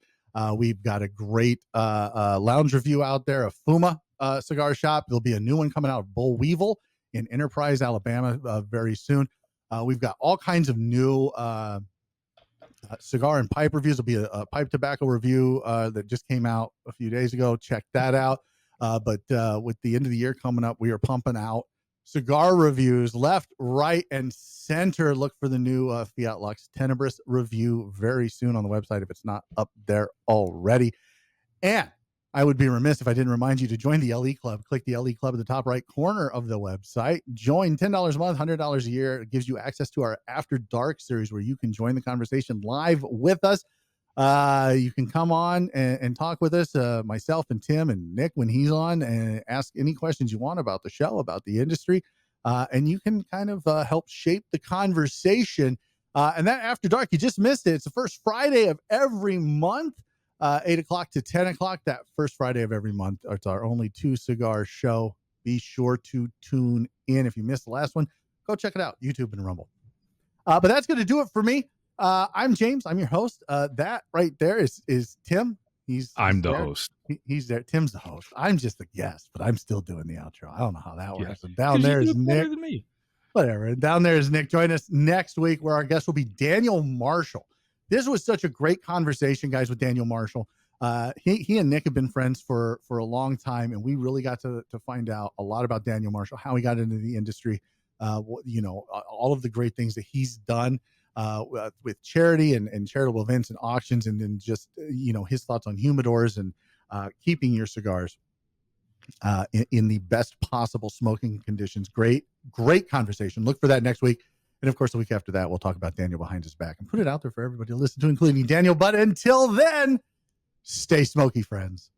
We've got a great lounge review out there of Fuma cigar shop. There'll be a new one coming out of Bull Weevil in Enterprise, Alabama very soon. We've got all kinds of new cigar and pipe reviews. There'll be a pipe tobacco review that just came out a few days ago. Check that out. But with the end of the year coming up, we are pumping out cigar reviews left, right, and center. Look for the new Fiat Lux Tenebris review very soon on the website if it's not up there already. And I would be remiss if I didn't remind you to join the LE Club. Click the LE Club at the top right corner of the website. Join $10 a month, $100 a year. It gives you access to our After Dark series where you can join the conversation live with us. You can come on and talk with us, myself and Tim and Nick when he's on, and ask any questions you want about the show, about the industry. And you can kind of help shape the conversation. And that After Dark, you just missed it. It's the first Friday of every month, 8 o'clock to 10 o'clock. That first Friday of every month. It's our only 2-cigar show. Be sure to tune in. If you missed the last one, go check it out, YouTube and Rumble. But that's going to do it for me. I'm James. I'm your host. That right there is Tim. I'm the host. He's there. Tim's the host. I'm just the guest, but I'm still doing the outro. I don't know how that works. And down there is Nick. Than me. Whatever. And down there is Nick. Join us next week where our guest will be Daniel Marshall. This was such a great conversation, guys, with Daniel Marshall. He and Nick have been friends for a long time, and we really got to find out a lot about Daniel Marshall, how he got into the industry, all of the great things that he's done with charity and charitable events and auctions, and then just his thoughts on humidors and keeping your cigars in the best possible smoking conditions. Great conversation. Look for that next week. And of course, the week after that, we'll talk about Daniel behind his back and put it out there for everybody to listen to, including Daniel. But until then, stay smoky, friends.